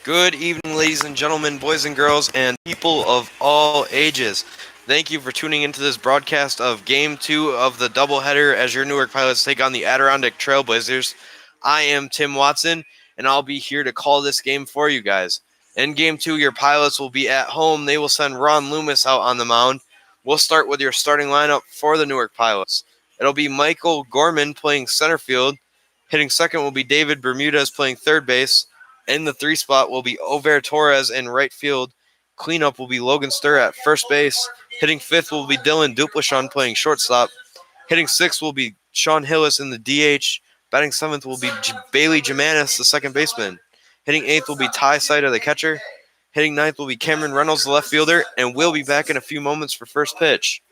Good evening, ladies and gentlemen, boys and girls, and people of all ages. Thank you for tuning into this broadcast of Game 2 of the doubleheader as your Newark Pilots take on the Adirondack Trailblazers. I am Tim Watson, and I'll be here to call this game for you guys. In Game 2, your Pilots will be at home. They will send Ron Loomis out on the mound. We'll start with your starting lineup for the Newark Pilots. It'll be Michael Gorman playing center field. Hitting second will be David Bermudez playing third base. In the 3 spot will be Over Torres in right field. Cleanup will be Logan Sturr at first base. Hitting fifth will be Dylan Duplashon playing shortstop. Hitting sixth will be Sean Hillis in the DH. Batting seventh will be Bailey Jimenez, the second baseman. Hitting eighth will be Ty Sida, the catcher. Hitting ninth will be Cameron Reynolds, the left fielder. And we'll be back in a few moments for first pitch.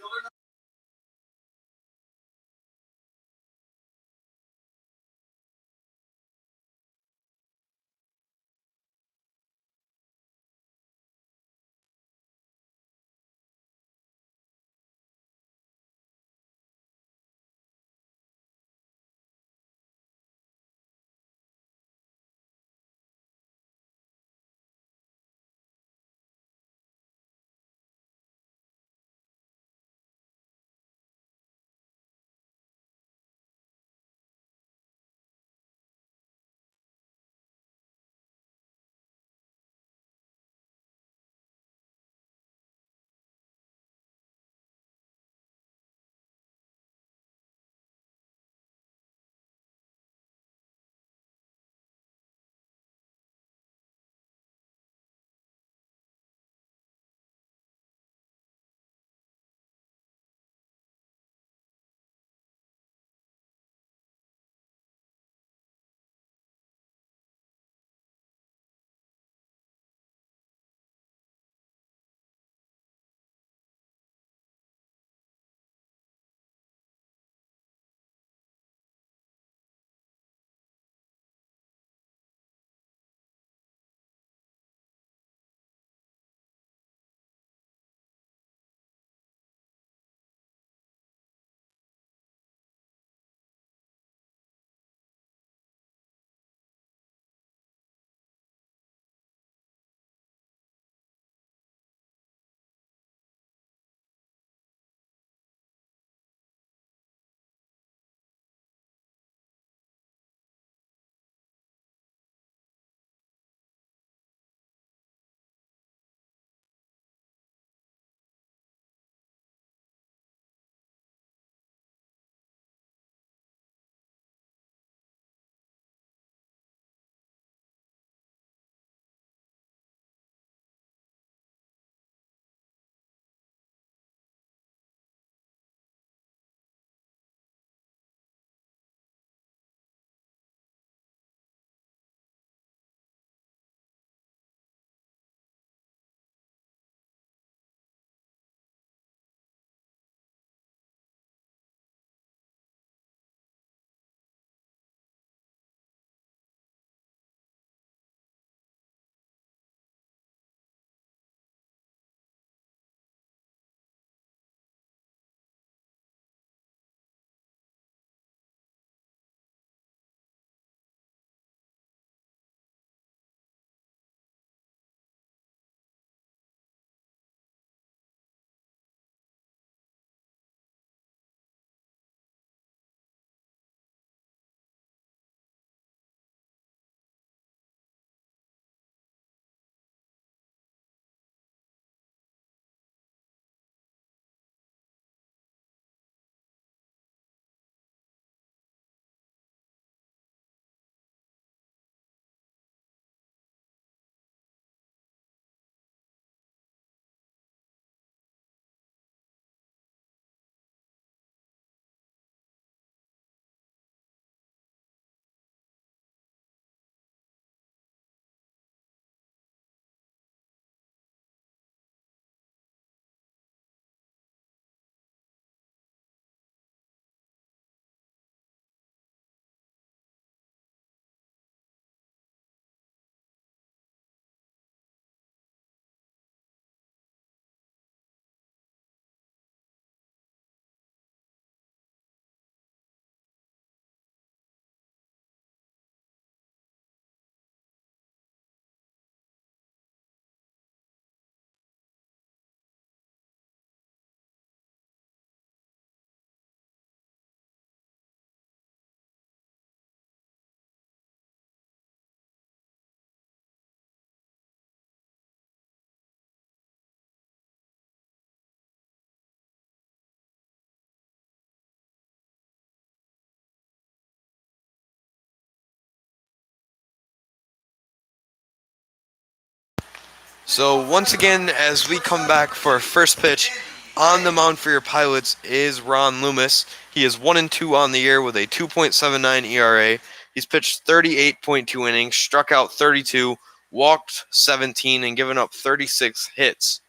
So once again, as we come back for our first pitch, on the mound for your Pilots is Ron Loomis. He is 1-2 on the year with a 2.79 ERA. He's pitched 38.2 innings, struck out 32, walked 17, and given up 36 hits.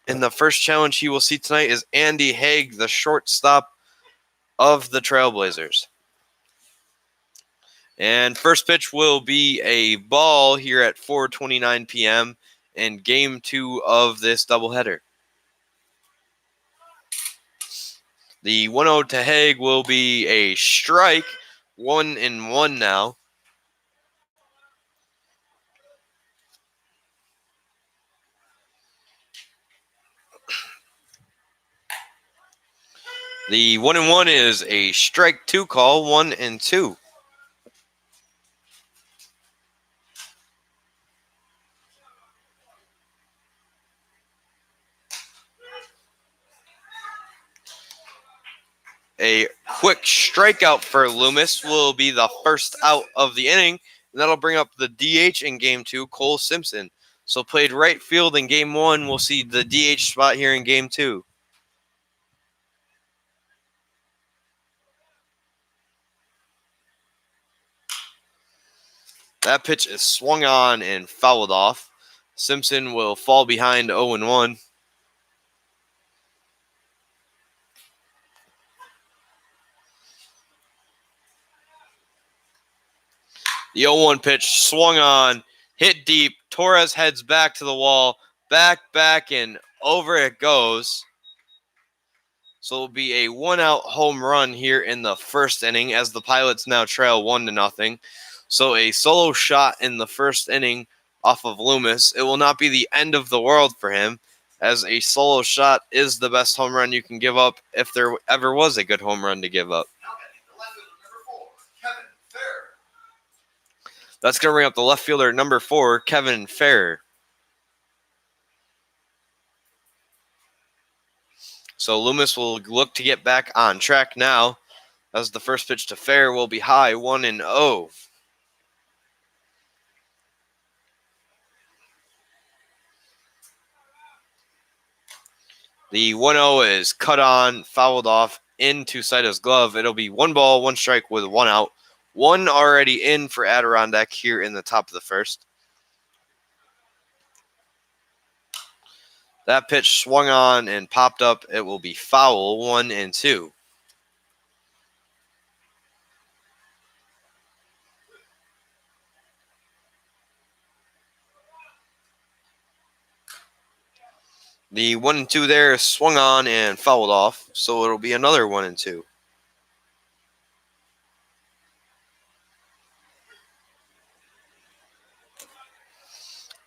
And the first challenge he will see tonight is Andy Haig, the shortstop of the Trailblazers. And first pitch will be a ball here at 4:29 p.m. in Game 2 of this doubleheader. The 1-0 to Haig will be a strike, 1-1 now. The 1-1 is a strike 2 call, 1-2. A quick strikeout for Loomis will be the first out of the inning, and that'll bring up the DH in Game 2, Cole Simpson. So played right field in Game 1, we'll see the DH spot here in Game 2. That pitch is swung on and fouled off. Simpson will fall behind 0-1. The 0-1 pitch swung on, hit deep. Torres heads back to the wall. Back, and over it goes. So it'll be a one-out home run here in the first inning as the Pilots now trail 1-0. So a solo shot in the first inning off of Loomis. It will not be the end of the world for him, as a solo shot is the best home run you can give up if there ever was a good home run to give up. That's going to bring up the left fielder number 4, Kevin Ferrer. So Loomis will look to get back on track now, as the first pitch to Ferrer will be high, 1-0. The 1-0 is cut on, fouled off into Saida's glove. It'll be 1 ball, 1 strike with 1 out. 1 already in for Adirondack here in the top of the first. That pitch swung on and popped up. It will be foul, 1-2. The 1-2 there swung on and fouled off, so it'll be another 1-2.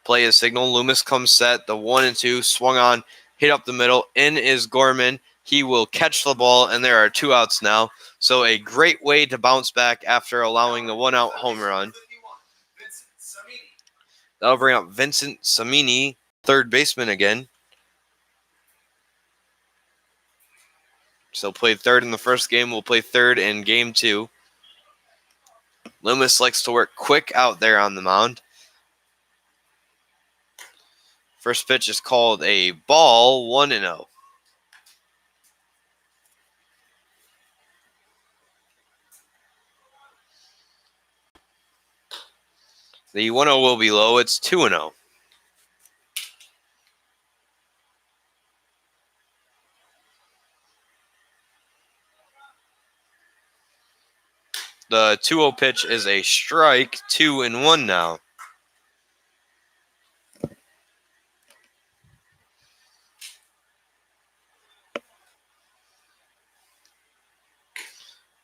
Play is signal. Loomis comes set. The 1-2 swung on, hit up the middle. In is Gorman. He will catch the ball, and there are 2 outs now. So a great way to bounce back after allowing the 1-out home run. That'll bring up Vincent Samini, third baseman again. So played third in the first game. We'll play third in Game 2. Loomis likes to work quick out there on the mound. First pitch is called a ball, 1-0. The 1-0 will be low. It's 2-0. The 2-0 pitch is a strike, 2-1 now.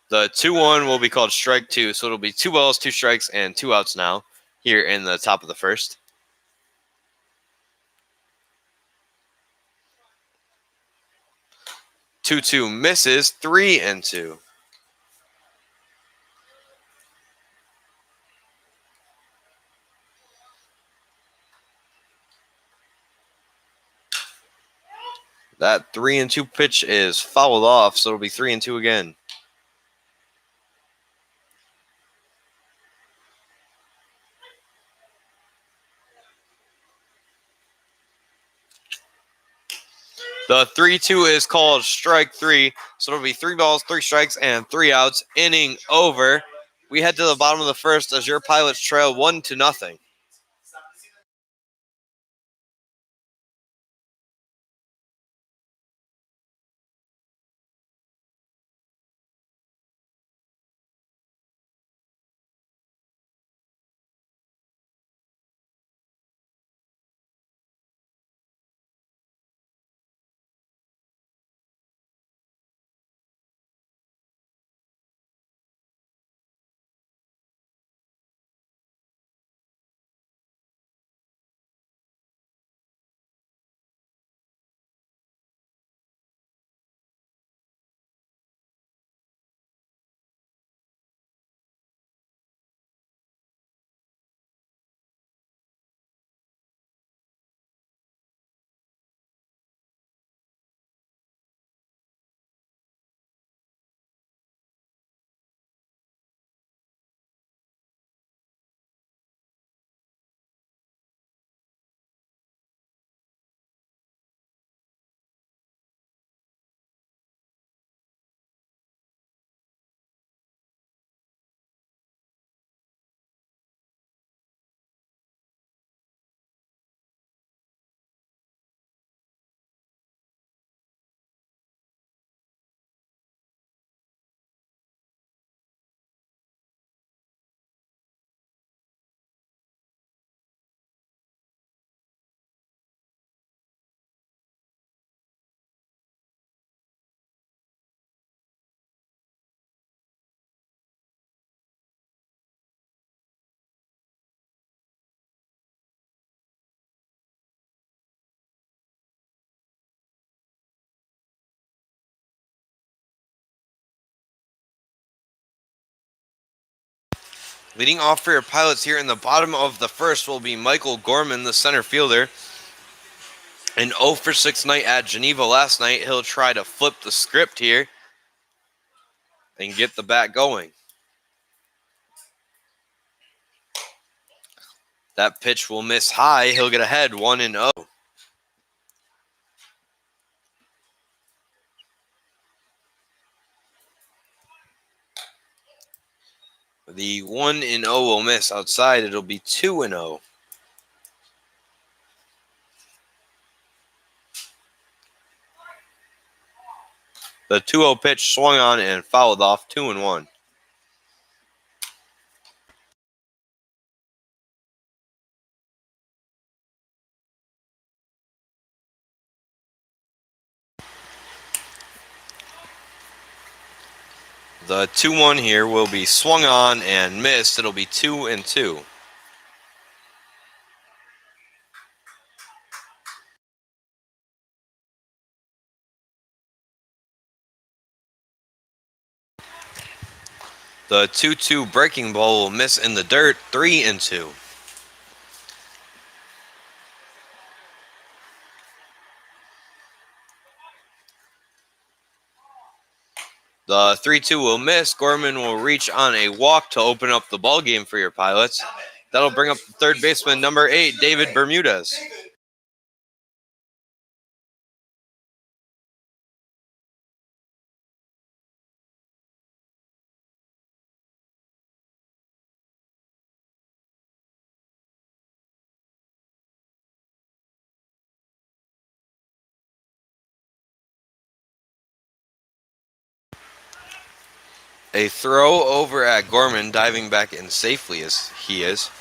The 2-1 will be called strike 2, so it'll be 2 balls, 2 strikes, and 2 outs now here in the top of the first. Two misses, 3-2. That 3-2 pitch is fouled off, so it'll be 3-2 again. The 3-2 is called strike 3. So it'll be 3 balls, 3 strikes, and 3 outs. Inning over. We head to the bottom of the first as your Pilots trail 1-0. Leading off for your Pilots here in the bottom of the first will be Michael Gorman, the center fielder. An 0 for 6 night at Geneva last night. He'll try to flip the script here and get the bat going. That pitch will miss high. He'll get ahead 1-0. The 1-0 will miss outside. It'll be 2-0. The 2-0 pitch swung on and fouled off 2-1. The 2-1 here will be swung on and missed. It'll be 2-2. The 2-2 breaking ball will miss in the dirt, 3-2. The 3-2 will miss. Gorman will reach on a walk to open up the ball game for your Pilots. That'll bring up the third baseman, number 8, David Bermudez. A throw over at Gorman, diving back in safely as he is.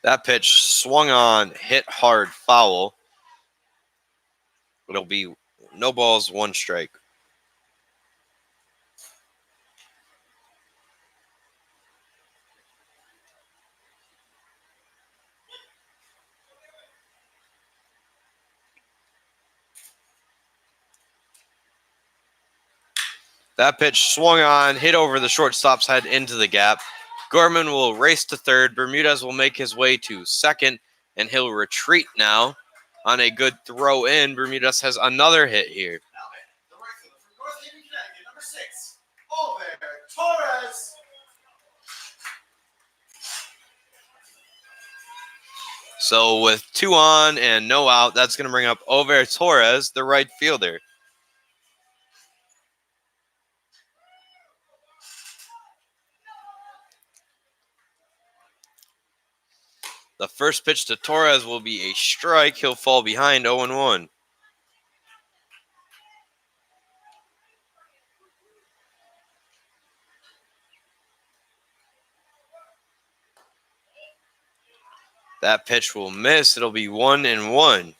That pitch swung on, hit hard, foul. It'll be no balls, 1 strike. That pitch swung on, hit over the shortstop's head into the gap. Gorman will race to third. Bermudez will make his way to second, and he'll retreat now on a good throw in. Bermudez has another hit here. So with 2 on and no out, that's going to bring up over Torres, the right fielder. The first pitch to Torres will be a strike. He'll fall behind 0-1. That pitch will miss. It'll be 1-1.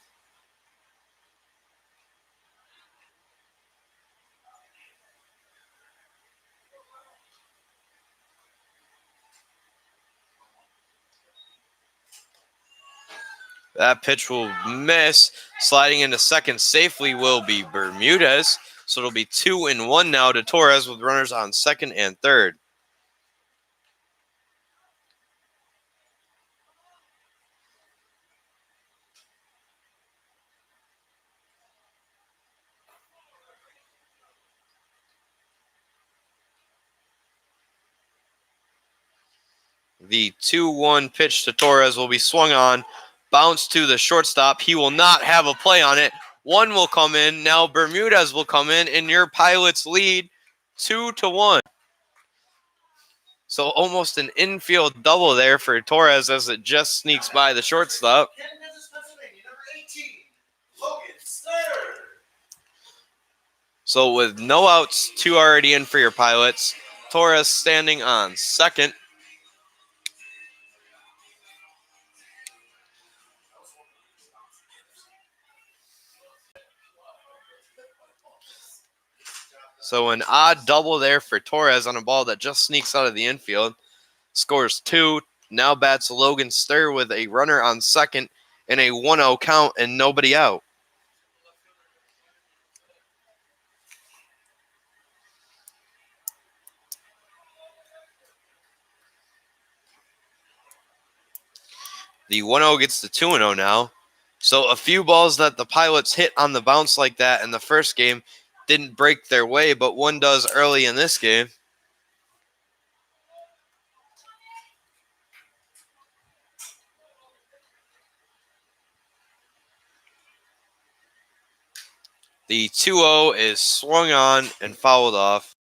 That pitch will miss. Sliding into second safely will be Bermudez. So it'll be 2-1 now to Torres with runners on second and third. The 2-1 pitch to Torres will be swung on. Bounce to the shortstop. He will not have a play on it. One will come in. Now Bermudez will come in, and your Pilots lead 2-1. So almost an infield double there for Torres as it just sneaks by the shortstop. So with no outs, 2 already in for your Pilots. Torres standing on second. So an odd double there for Torres on a ball that just sneaks out of the infield. Scores 2. Now bats Logan Stir with a runner on second and a 1-0 count and nobody out. The 1-0 gets the 2-0 now. So a few balls that the Pilots hit on the bounce like that in the first game didn't break their way, but one does early in this game. The 2-0 is swung on and fouled off.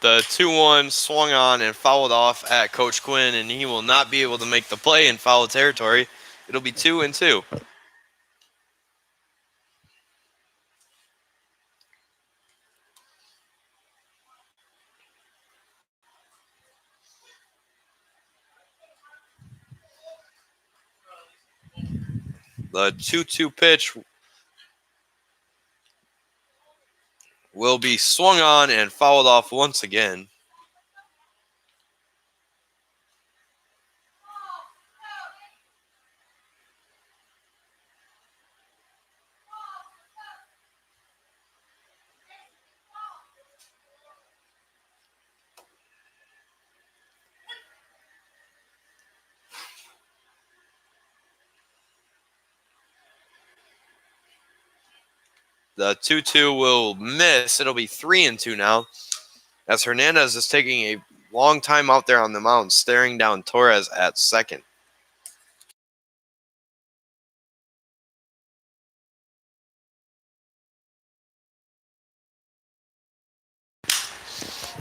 The 2-1 swung on and fouled off at Coach Quinn, and he will not be able to make the play in foul territory. It'll be 2-2. The 2-2 pitch will be swung on and fouled off once again. The 2-2 will miss. It'll be 3-2 now, as Hernandez is taking a long time out there on the mound, staring down Torres at second.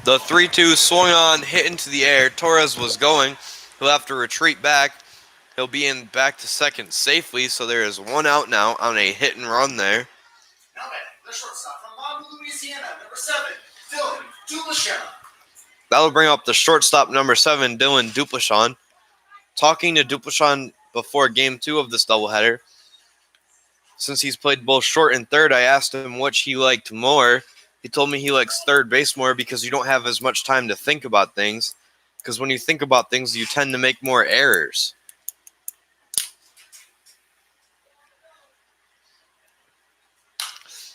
The 3-2 swung on, hit into the air. Torres was going. He'll have to retreat back. He'll be in back to second safely, so there is 1 out now on a hit and run there. Now the shortstop from Monmouth, Louisiana, number 7, Dylan Dupleshan. That'll bring up the shortstop number 7, Dylan Dupleshan. Talking to Dupleshan before game 2 of this doubleheader, since he's played both short and third, I asked him which he liked more. He told me he likes third base more because you don't have as much time to think about things. Because when you think about things, you tend to make more errors.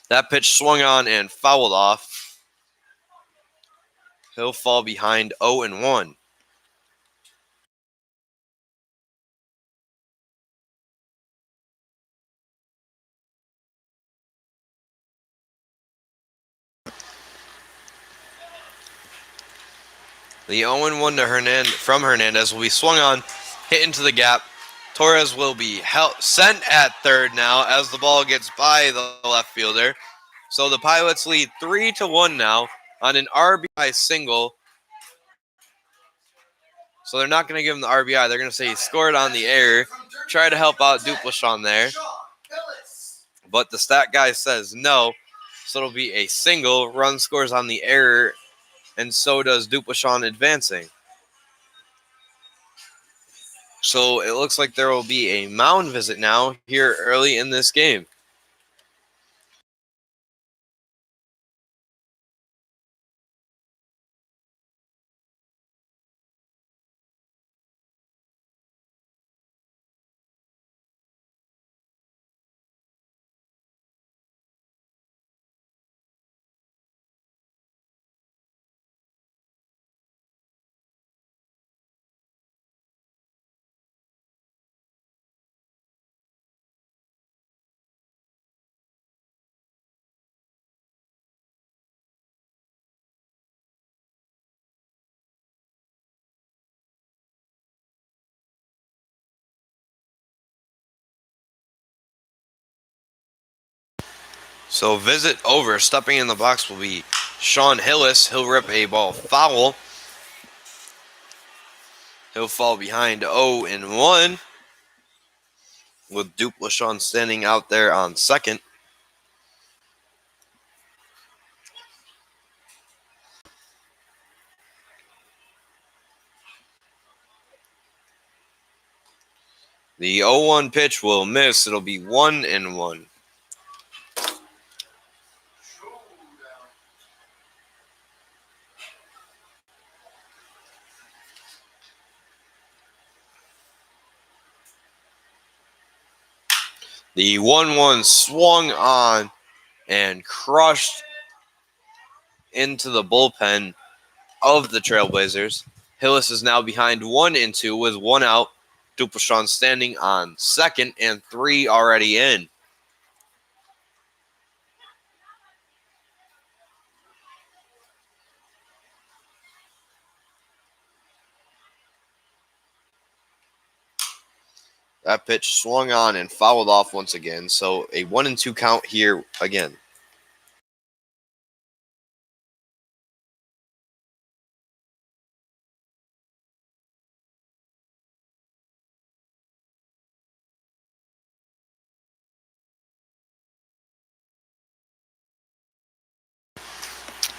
That pitch swung on and fouled off. He'll fall behind 0-1. The 0-1 to from Hernandez will be swung on, hit into the gap. Torres will be sent at third now as the ball gets by the left fielder. So the Pilots lead 3-1 now on an RBI single. So they're not going to give him the RBI. They're going to say he scored on the error. Try to help out Dupleshan there. But the stat guy says no. So it'll be a single. Run scores on the error. And so does Dupleshan advancing. So it looks like there will be a mound visit now here early in this game. So visit over. Stepping in the box will be Sean Hillis. He'll rip a ball foul. He'll fall behind 0-1 with Dupleshan standing out there on second. The 0-1 pitch will miss. It'll be 1-1. The 1-1 swung on and crushed into the bullpen of the Trailblazers. Hillis is now behind 1-2 with 1 out. Dupleshan standing on second and 3 already in. That pitch swung on and fouled off once again. So a 1-2 count here again.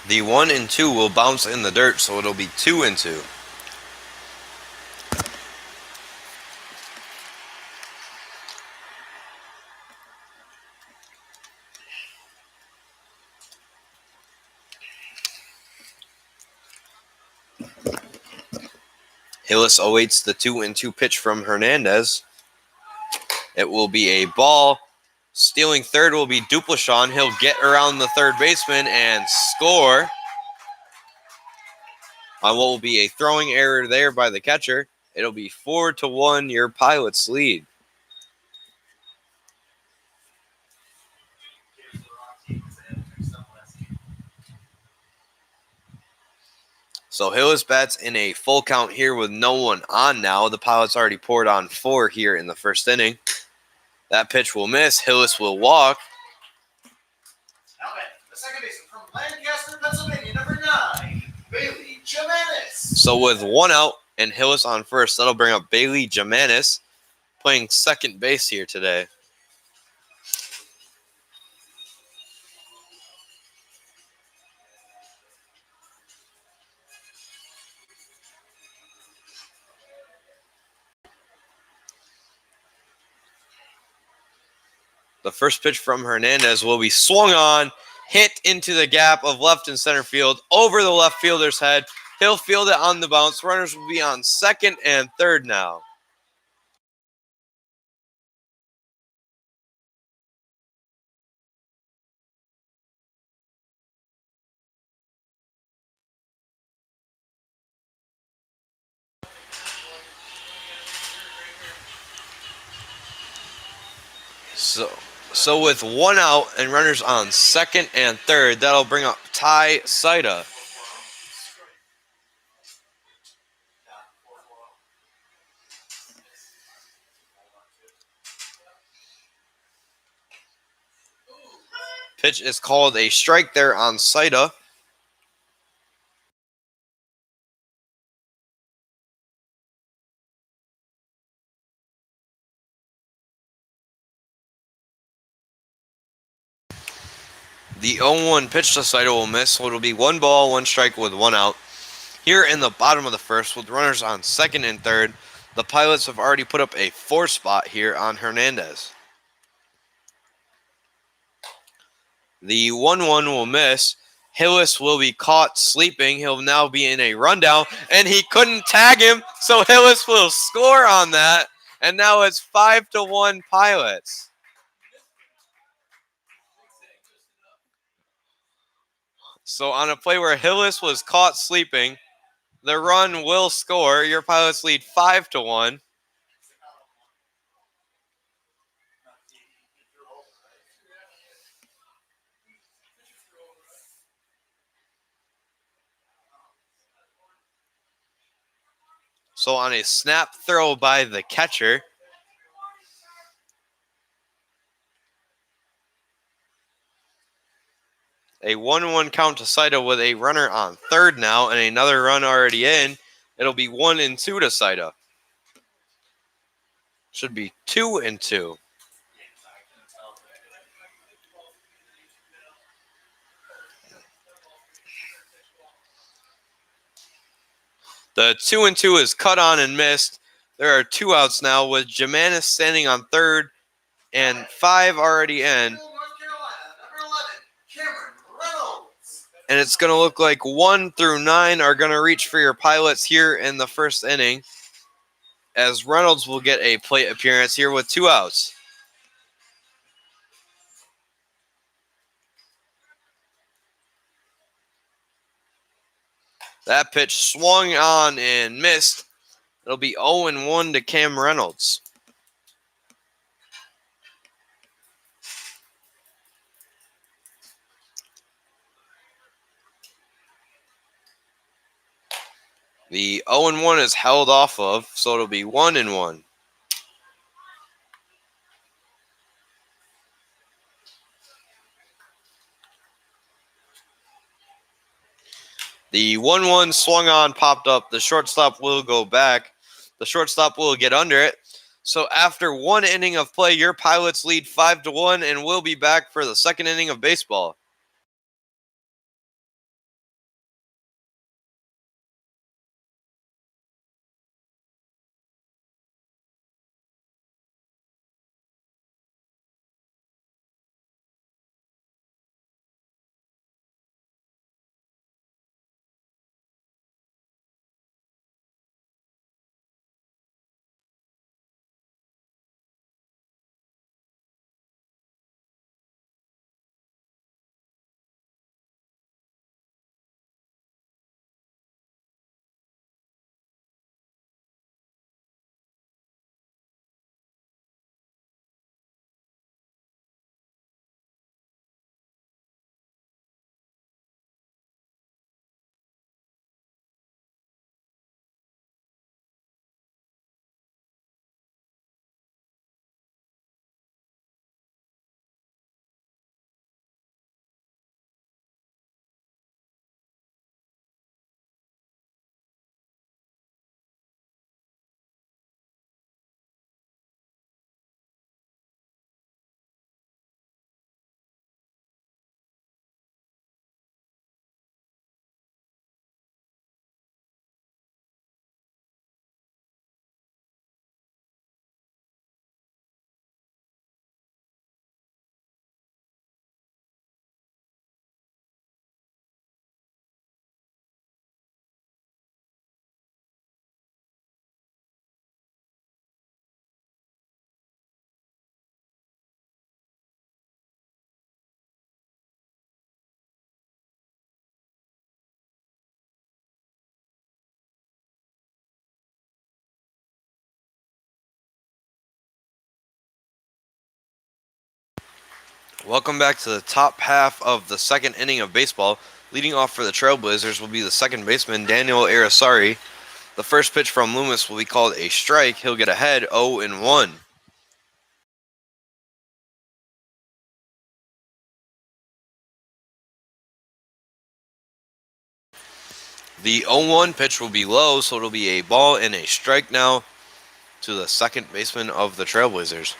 The 1-2 will bounce in the dirt, so it'll be 2-2. Hillis awaits the 2-2 pitch from Hernandez. It will be a ball. Stealing third will be Dupleshan. He'll get around the third baseman and score on what will be a throwing error there by the catcher. It'll be 4-1, your Pilots lead. So Hillis bats in a full count here with no one on now. The Pilots already poured on 4 here in the first inning. That pitch will miss. Hillis will walk. Now the second baseman from Lancaster, Pennsylvania, number 9, Bailey Jimenez. So with 1 out and Hillis on first, that'll bring up Bailey Jimenez playing second base here today. The first pitch from Hernandez will be swung on, hit into the gap of left and center field, over the left fielder's head. He'll field it on the bounce. Runners will be on second and third now. So with 1 out and runners on second and third, that'll bring up Ty Saida. Pitch is called a strike there on Saida. The 0-1 pitch to Saida will miss, so it'll be 1 ball, 1 strike with 1 out. Here in the bottom of the first, with runners on second and third, the Pilots have already put up a 4 spot here on Hernandez. The 1-1 will miss. Hillis will be caught sleeping. He'll now be in a rundown, and he couldn't tag him, so Hillis will score on that, and now it's 5-1 Pilots. So on a play where Hillis was caught sleeping, the run will score. Your Pilots lead 5-1. So on a snap throw by the catcher, a 1-1 count to Saida with a runner on third now and another run already in. It'll be 1-2 to Saida. Should be 2-2. The 2-2 is cut on and missed. There are 2 outs now with Jimenez standing on third and 5 already in. And it's going to look like 1 through 9 are going to reach for your Pilots here in the first inning, as Reynolds will get a plate appearance here with 2 outs. That pitch swung on and missed. It'll be 0-1 to Cam Reynolds. The 0-1 is held off of, so it'll be 1-1. The 1-1 swung on, popped up. The shortstop will go back. The shortstop will get under it. So after 1 inning of play, your Pilots lead 5-1 and will be back for the second inning of baseball. Welcome back to the top half of the second inning of baseball. Leading off for the Trailblazers will be the second baseman, Daniel Arasari. The first pitch from Loomis will be called a strike. He'll get ahead 0-1. The 0-1 pitch will be low, so it'll be a ball and a strike now to the second baseman of the Trailblazers.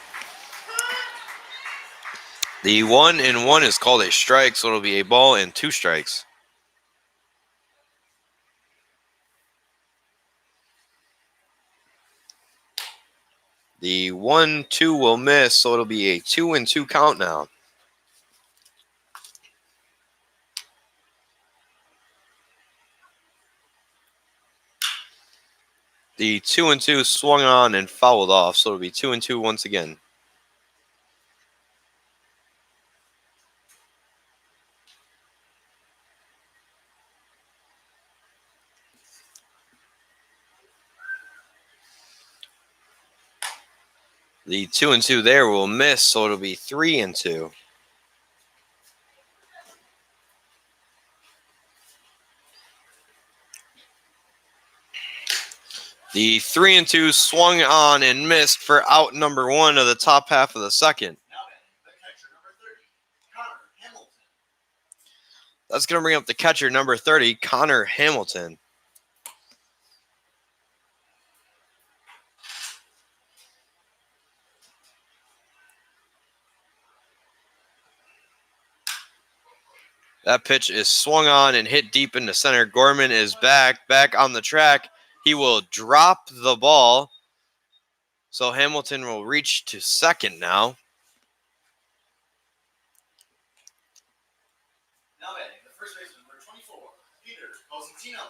The 1-1 is called a strike, so it'll be a ball and 2 strikes. The 1-2 will miss, so it'll be a 2-2 count now. The 2-2 swung on and fouled off, so it'll be 2-2 once again. The 2-2 there will miss, so it'll be 3-2. The 3-2 swung on and missed for out number 1 of the top half of the second. Now batting, the catcher, number 30, Connor Hamilton. That's going to bring up the catcher, number 30, Connor Hamilton. That pitch is swung on and hit deep into center. Gorman is back on the track. He will drop the ball. So Hamilton will reach to second now. Now batting, the first baseman, number 24, Peter Cosentino.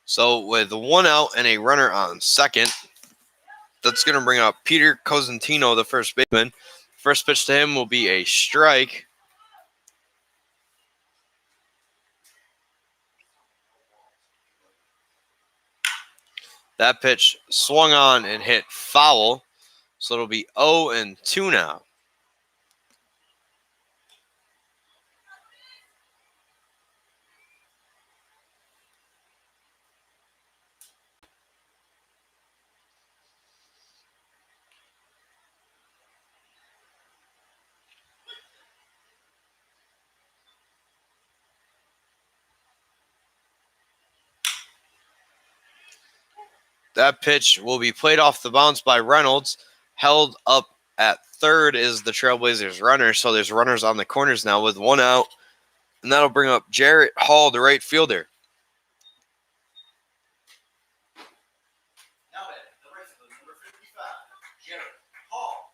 So with 1 out and a runner on second, that's going to bring up Peter Cosentino, the first baseman. First pitch to him will be a strike. That pitch swung on and hit foul. So it'll be 0-2 now. That pitch will be played off the bounce by Reynolds. Held up at third is the Trailblazers runner. So there's runners on the corners now with 1 out. And that'll bring up Jarrett Hall, the right fielder. Now batting, the right fielder, number 55, Jarrett Hall.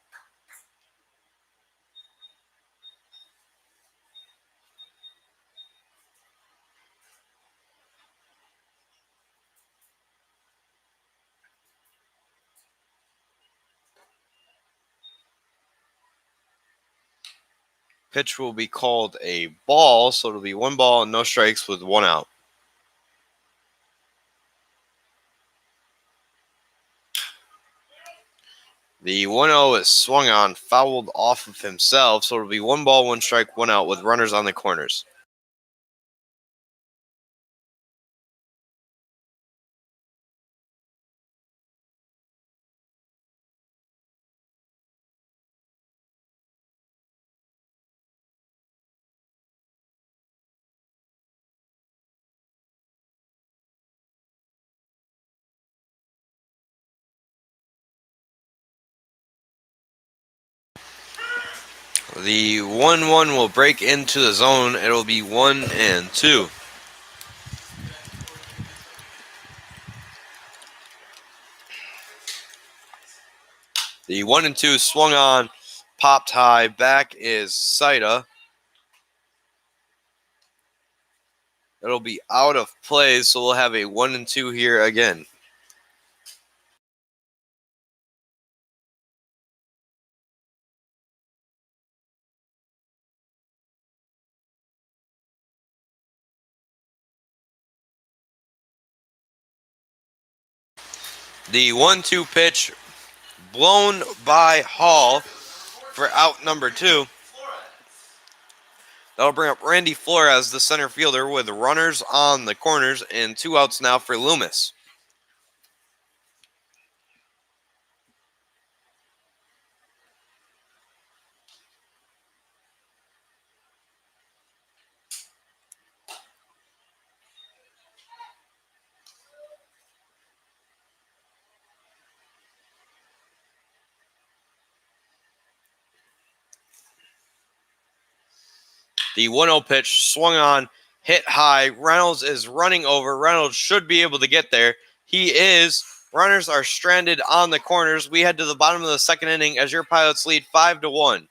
Pitch will be called a ball, so it'll be 1 ball and no strikes with 1 out. The 1-0 is swung on, fouled off of himself, so it'll be 1 ball, 1 strike, 1 out with runners on the corners. The 1-1 will break into the zone. It'll be 1-2. The 1-2 swung on, popped high. Back is Saida. It'll be out of play, so we'll have a 1-2 here again. The 1-2 pitch blown by Hall for out number 2. That'll bring up Randy Florez, the center fielder, with runners on the corners and 2 outs now for Loomis. The 1-0 pitch swung on, hit high. Reynolds is running over. Reynolds should be able to get there. He is. Runners are stranded on the corners. We head to the bottom of the second inning as your Pilots lead 5-1.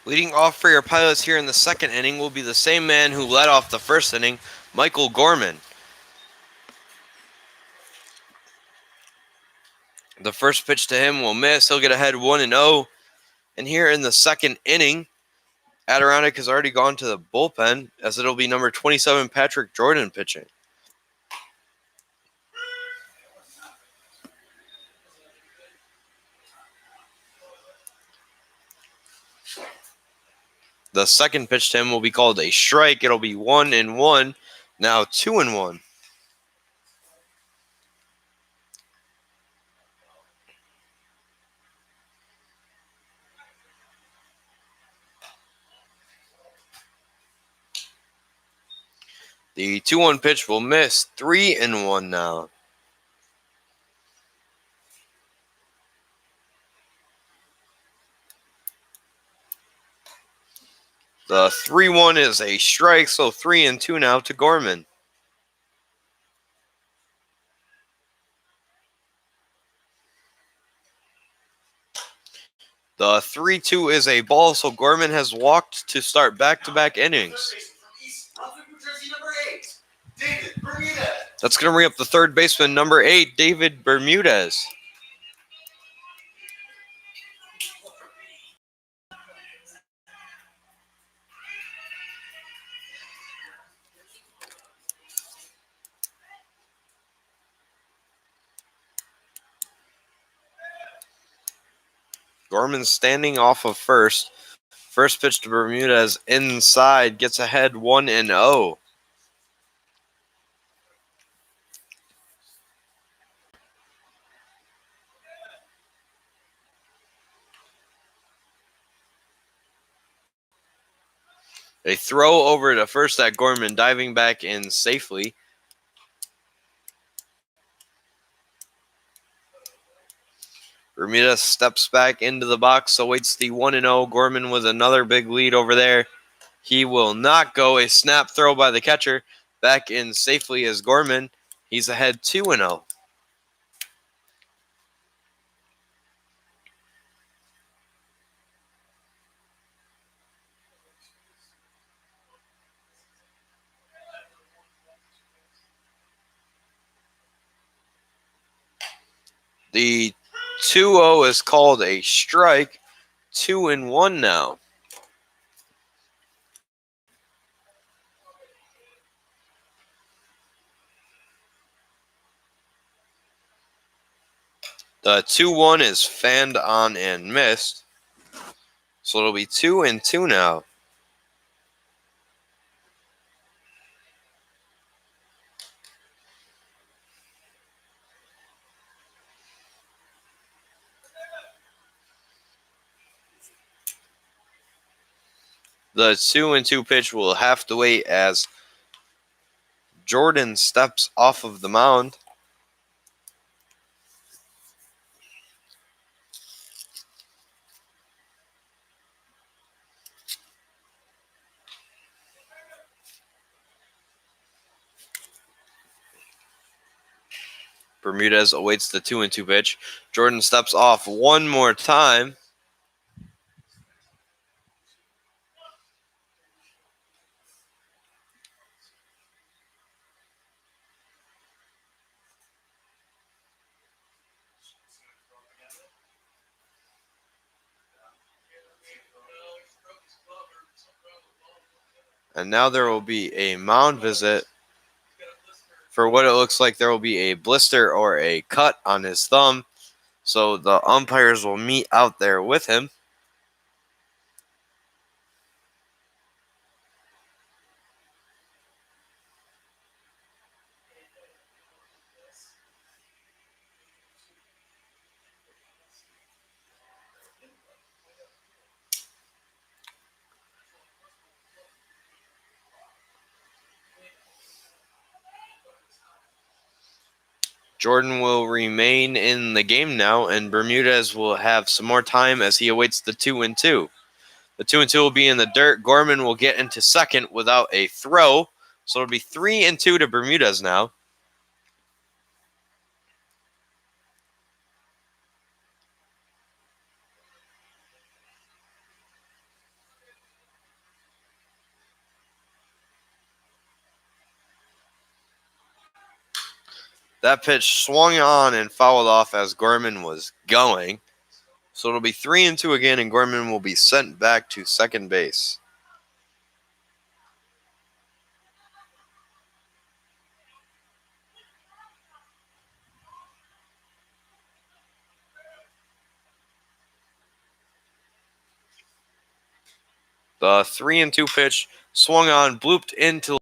Leading off for your Pilots here in the second inning will be the same man who led off the first inning, Michael Gorman. The first pitch to him will miss. He'll get ahead 1-0. And here in the second inning, Adirondack has already gone to the bullpen as it'll be number 27, Patrick Jordan, pitching. The second pitch to him will be called a strike. It'll be 1-1. Now 2-1. The 2-1 pitch will miss. 3-1 now. The 3-1 is a strike, so 3-2 now to Gorman. The 3-2 is a ball, so Gorman has walked to start back-to-back innings. That's going to bring up the third baseman, number 8, David Bermudez. Gorman standing off of first. First pitch to Bermudez inside, gets ahead 1-0. A throw over to first at Gorman, diving back in safely. Bermudez steps back into the box, awaits the 1-0. Gorman with another big lead over there. He will not go. A snap throw by the catcher. Back in safely is Gorman. He's ahead 2-0. The 2-0 is called a strike. 2-1 now. The 2-1 is fanned on and missed. So it'll be 2-2 now. The 2-2 pitch will have to wait as Jordan steps off of the mound. Bermudez awaits the 2-2 pitch. Jordan steps off one more time. And now there will be a mound visit. For what it looks like, there will be a blister or a cut on his thumb. So the umpires will meet out there with him. Jordan will remain in the game now, and Bermudez will have some more time as he awaits the 2-2. The 2-2 will be in the dirt. Gorman will get into second without a throw. So it'll be 3-2 to Bermudez now. That pitch swung on and fouled off as Gorman was going. So it'll be 3-2 again, and Gorman will be sent back to second base. The 3-2 pitch swung on, blooped into left.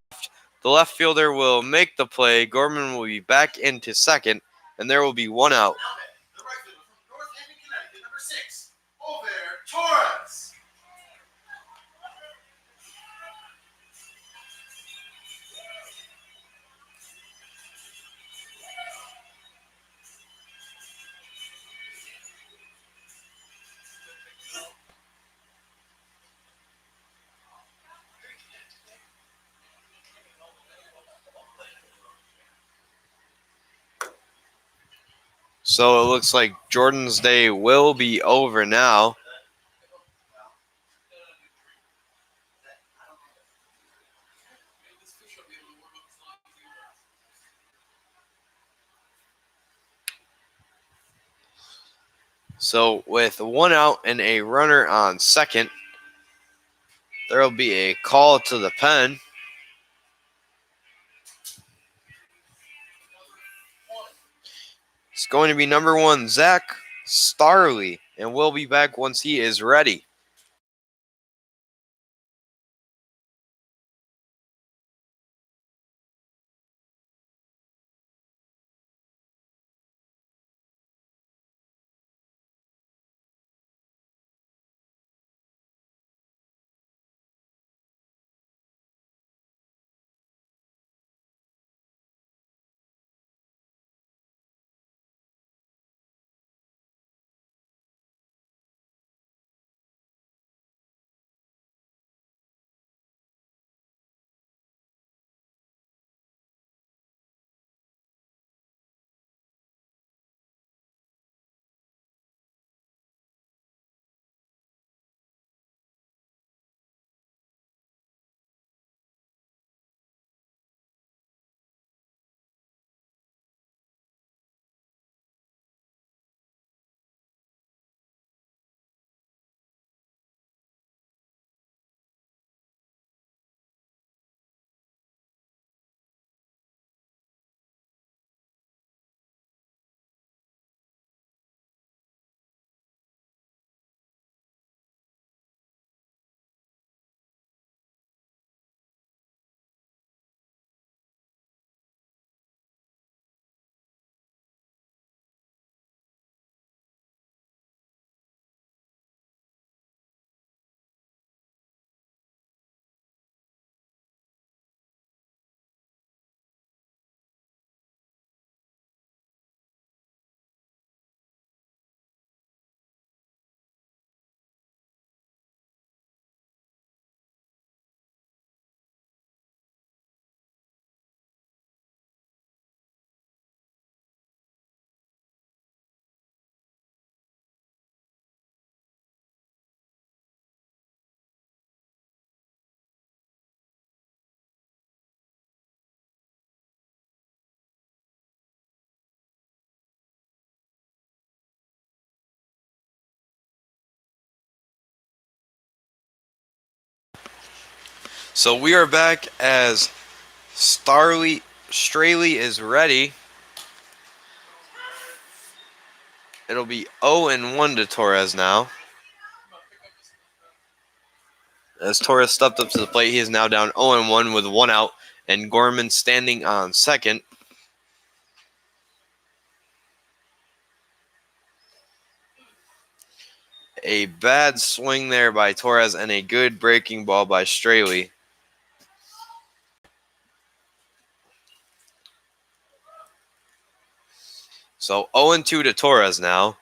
The left fielder will make the play. Gorman will be back into second, and there will be one out. The right fielder from North Haven, Connecticut, number 6, Florez. So it looks like Jordan's day will be over now. So with one out and a runner on second, there will be a call to the pen. It's going to be number 1, Zach Starley, and we'll be back once he is ready. So we are back as Straley is ready. It'll be 0-1 to Torres now. As Torres stepped up to the plate, he is now down 0-1 with 1 out, and Gorman standing on second. A bad swing there by Torres and a good breaking ball by Straley. So 0-2 to Torres now,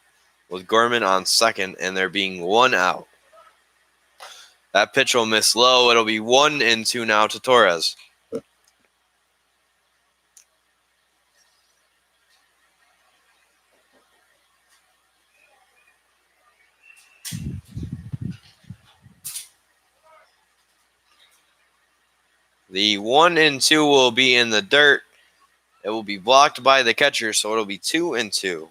with Gorman on second, and there being 1 out. That pitch will miss low. It'll be 1-2 now to Torres. The 1-2 will be in the dirt. It will be blocked by the catcher, so it'll be 2-2.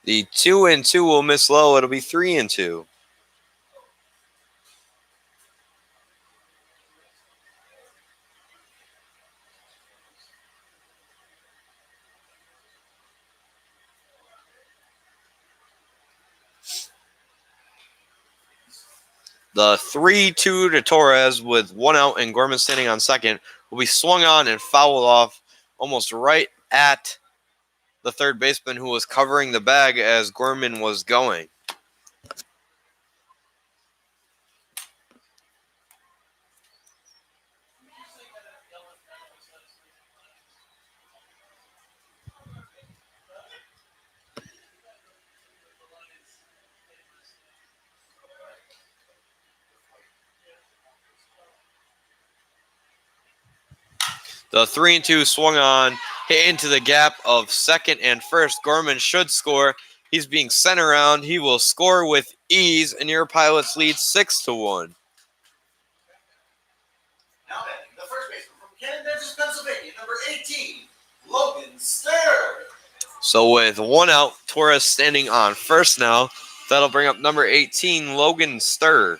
The 2-2 will miss low. It'll be 3-2. The 3-2 to Torres with 1 out and Gorman standing on second will be swung on and fouled off almost right at the third baseman, who was covering the bag as Gorman was going. The 3-2 swung on, hit into the gap of second and first. Gorman should score. He's being sent around. He will score with ease, and your Pilots lead 6-1. Now batting enters Pennsylvania, number 18, Logan Sturr. So with one out, Torres standing on first now. That'll bring up number 18, Logan Sturr.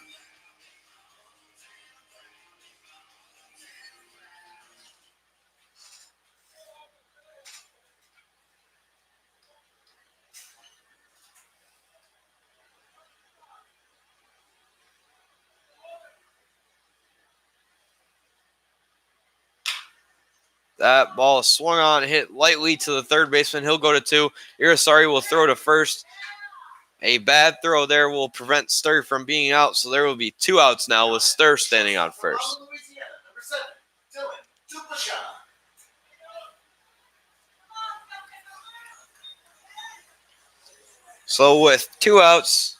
That ball swung on, hit lightly to the third baseman. He'll go to two. Irisari will throw to first. A bad throw there will prevent Sturr from being out, so there will be 2 outs now with Sturr standing on first. Louisiana, number 7, Dylan Duplichat. So with 2 outs,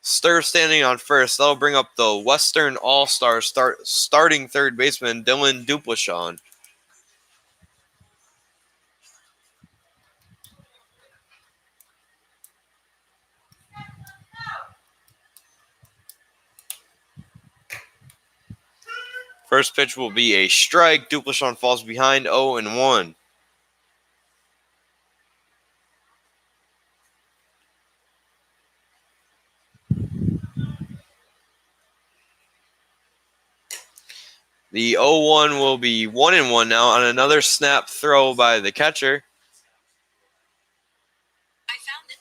Sturr standing on first. That'll bring up the Western All-Star starting third baseman, Dylan Duplichat. First pitch will be a strike. Duplichat falls behind 0-1. The 0-1 will be 1-1 now on another snap throw by the catcher. I found it.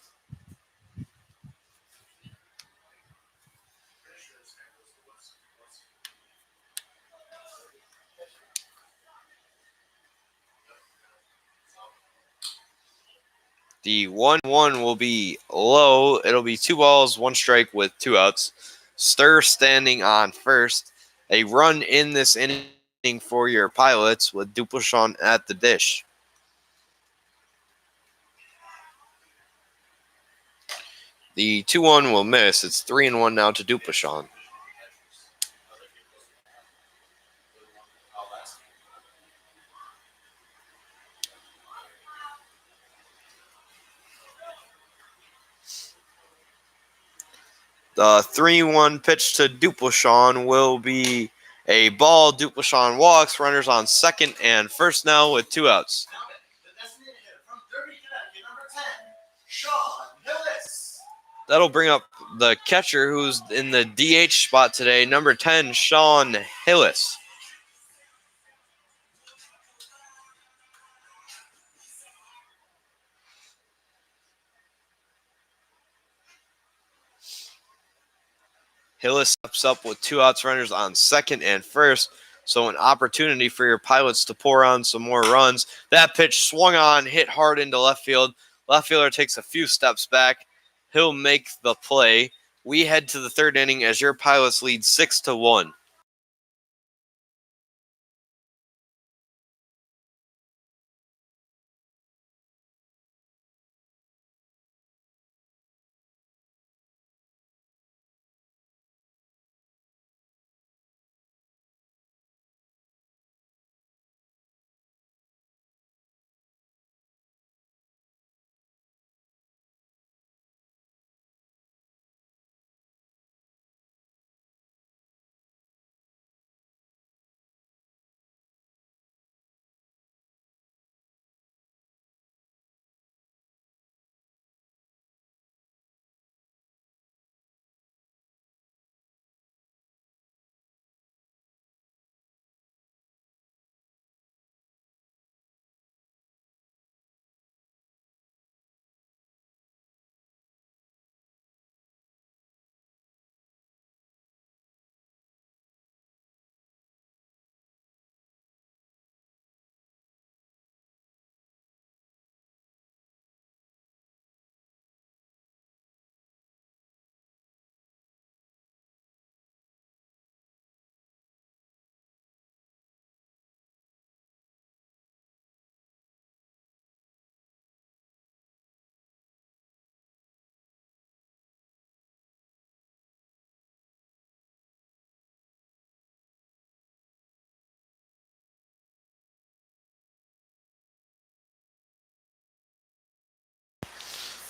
The 1-1 will be low. It'll be 2 balls, 1 strike with 2 outs. Sturr standing on first. A run in this inning for your Pilots with Duplichat at the dish. The 2-1 will miss. It's 3-1 now to Duplichat. The 3-1 pitch to Duplichat will be a ball. Duplichat walks. Runners on second and first now with 2 outs. The designated hitter from Derby, Connecticut, number 10, Sean Hillis. That'll bring up the catcher who's in the DH spot today, number 10, Sean Hillis. Hillis steps up with 2 outs, runners on second and first. So an opportunity for your Pilots to pour on some more runs. That pitch swung on, hit hard into left field. Left fielder takes a few steps back. He'll make the play. We head to the third inning as your Pilots lead 6-1.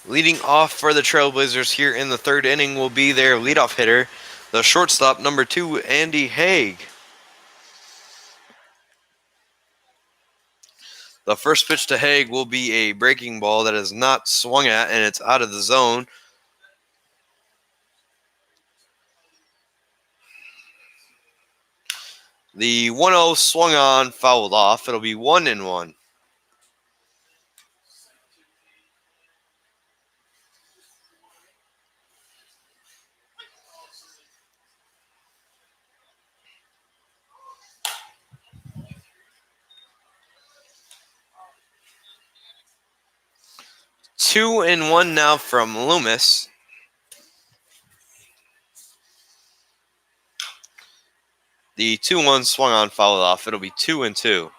Leading off for the Trailblazers here in the third inning will be their leadoff hitter, the shortstop, number 2, Andy Haig. The first pitch to Haig will be a breaking ball that is not swung at, and it's out of the zone. The 1-0 swung on, fouled off. It'll be 1-1. Two and one now from Loomis. The 2-1 swung on, fouled off. It'll be 2-2.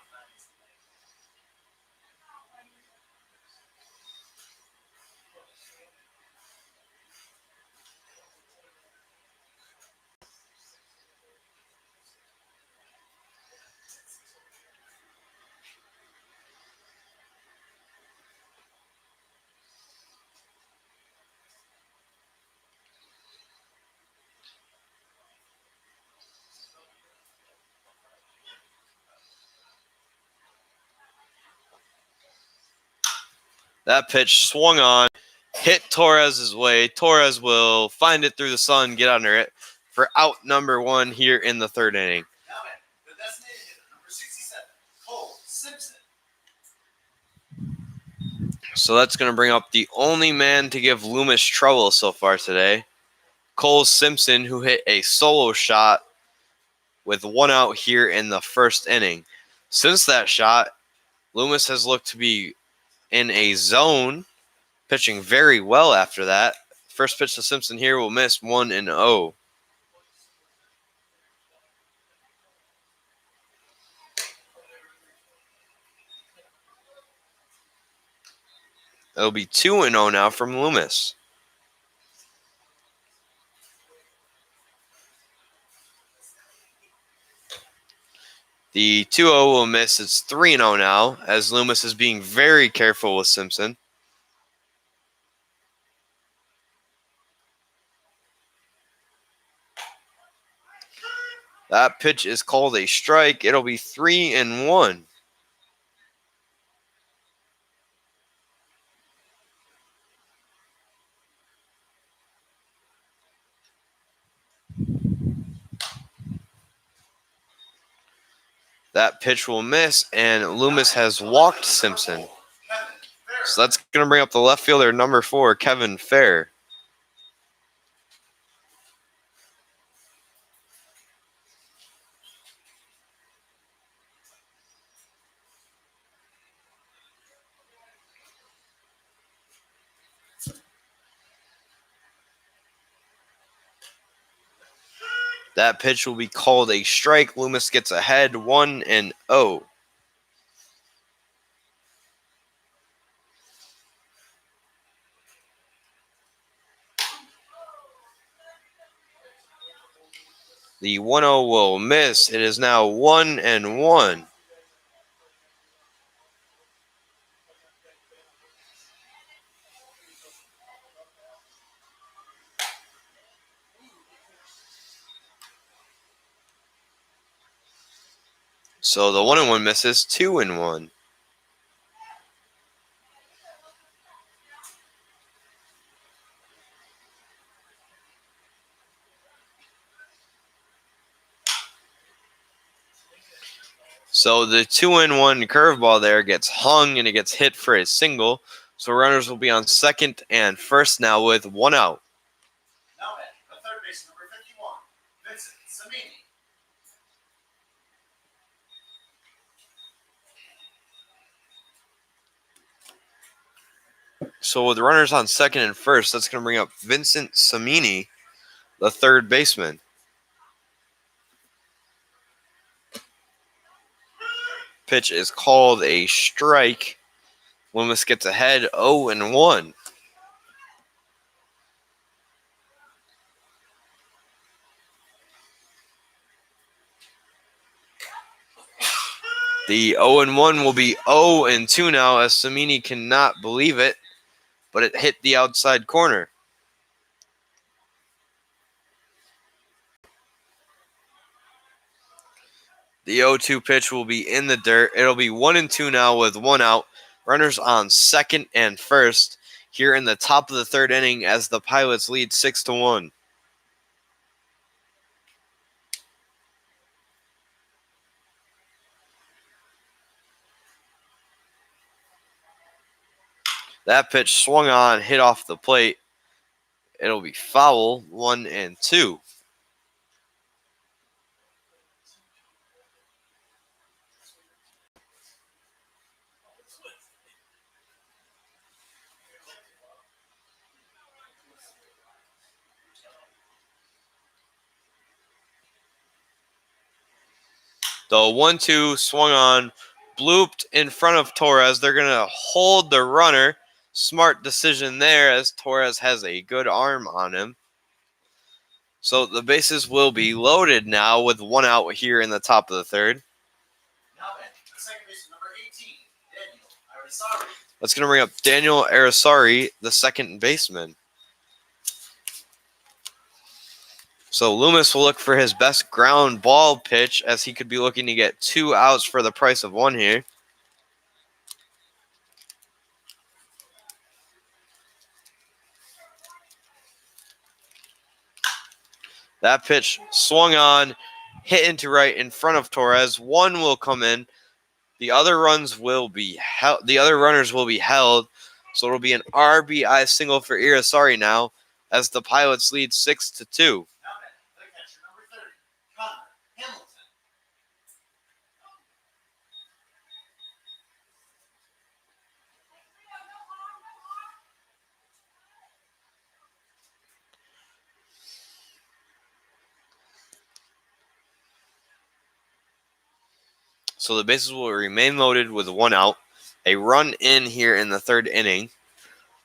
That pitch swung on, hit Torres's way. Torres will find it through the sun, get under it for out number 1 here in the third inning. Now the designated hitter, number 67, Cole Simpson. So that's going to bring up the only man to give Loomis trouble so far today, Cole Simpson, who hit a solo shot with 1 out here in the first inning. Since that shot, Loomis has looked to be in a zone, pitching very well after that. First pitch to Simpson here will miss 1-0. It'll be 2-0 now from Loomis. The 2-0 will miss. It's 3-0 now, as Loomis is being very careful with Simpson. That pitch is called a strike. It'll be 3-1. That pitch will miss, and Loomis has walked Simpson. So that's going to bring up the left fielder, number 4, Kevin Fair. That pitch will be called a strike. Loomis gets ahead 1-0. The 1-0 will miss. It is now 1-1. So the 1-1 misses, 2-1. So the 2-1 curveball there gets hung and it gets hit for a single. So runners will be on second and first now with 1 out. Now the third base, number 51, Vincent Samini. So with runners on second and first, that's going to bring up Vincent Samini, the third baseman. Pitch is called a strike. Loomis gets ahead 0-1. The 0-1 will be 0-2 now, as Samini cannot believe it, but it hit the outside corner. The 0-2 pitch will be in the dirt. It'll be 1-2 now with one out. Runners on second and first here in the top of the third inning as the Pilots lead 6-1. That pitch swung on, hit off the plate. It'll be foul, 1-2. The 1-2 swung on, blooped in front of Torres. They're going to hold the runner. Smart decision there as Torres has a good arm on him. So the bases will be loaded now with one out here in the top of the third. Now then, the second baseman, number 18, Daniel Arisari. That's going to bring up Daniel Arisari, the second baseman. So Loomis will look for his best ground ball pitch as he could be looking to get 2 outs for the price of 1 here. That pitch swung on, hit into right in front of Torres. 1 will come in. The other runners will be held. So it'll be an RBI single for Irisari now as the Pilots lead 6-2. So the bases will remain loaded with 1 out. A run in here in the third inning.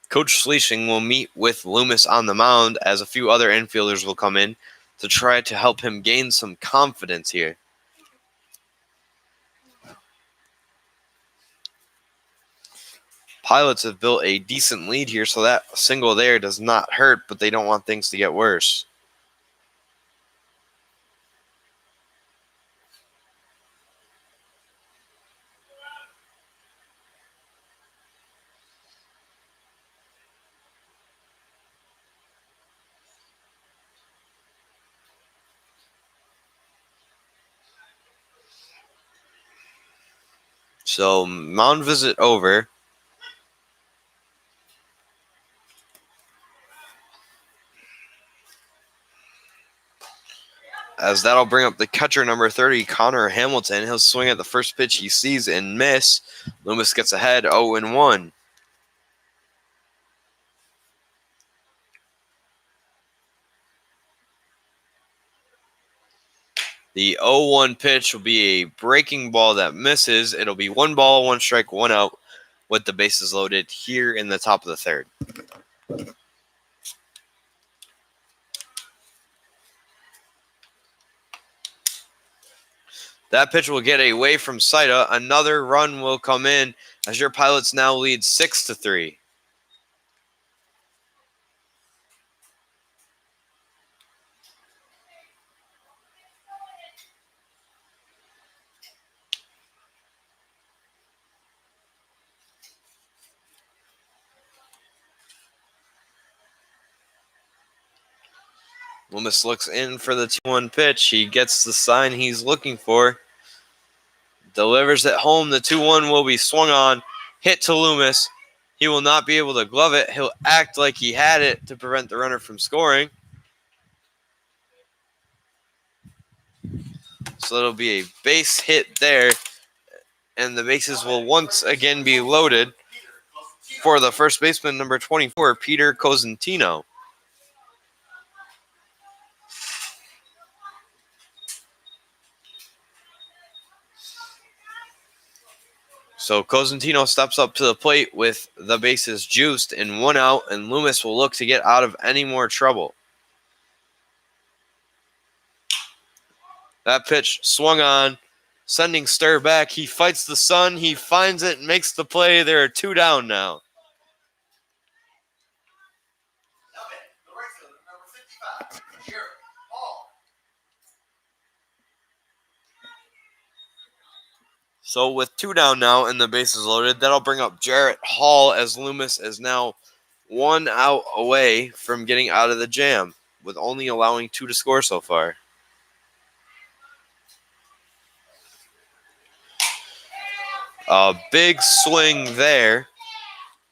Coach Schleishing will meet with Loomis on the mound as a few other infielders will come in to try to help him gain some confidence here. Pilots have built a decent lead here, so that single there does not hurt, but they don't want things to get worse. So, mound visit over. As that'll bring up the catcher, number 30, Connor Hamilton. He'll swing at the first pitch he sees and miss. Loomis gets ahead 0-1. The 0-1 pitch will be a breaking ball that misses. It'll be 1 ball, 1 strike, 1 out with the bases loaded here in the top of the third. That pitch will get away from Saida. Another run will come in as your Pilots now lead 6-3. Loomis looks in for the 2-1 pitch. He gets the sign he's looking for. Delivers it home. The 2-1 will be swung on. Hit to Loomis. He will not be able to glove it. He'll act like he had it to prevent the runner from scoring. So it'll be a base hit there. And the bases will once again be loaded for the first baseman, number 24, Peter Cosentino. So Cosentino steps up to the plate with the bases juiced and 1 out, and Loomis will look to get out of any more trouble. That pitch swung on, sending Stir back. He fights the sun. He finds it and makes the play. There are 2 down now. So with 2 down now and the bases loaded, that'll bring up Jarrett Hall as Loomis is now 1 out away from getting out of the jam, with only allowing 2 to score so far. A big swing there,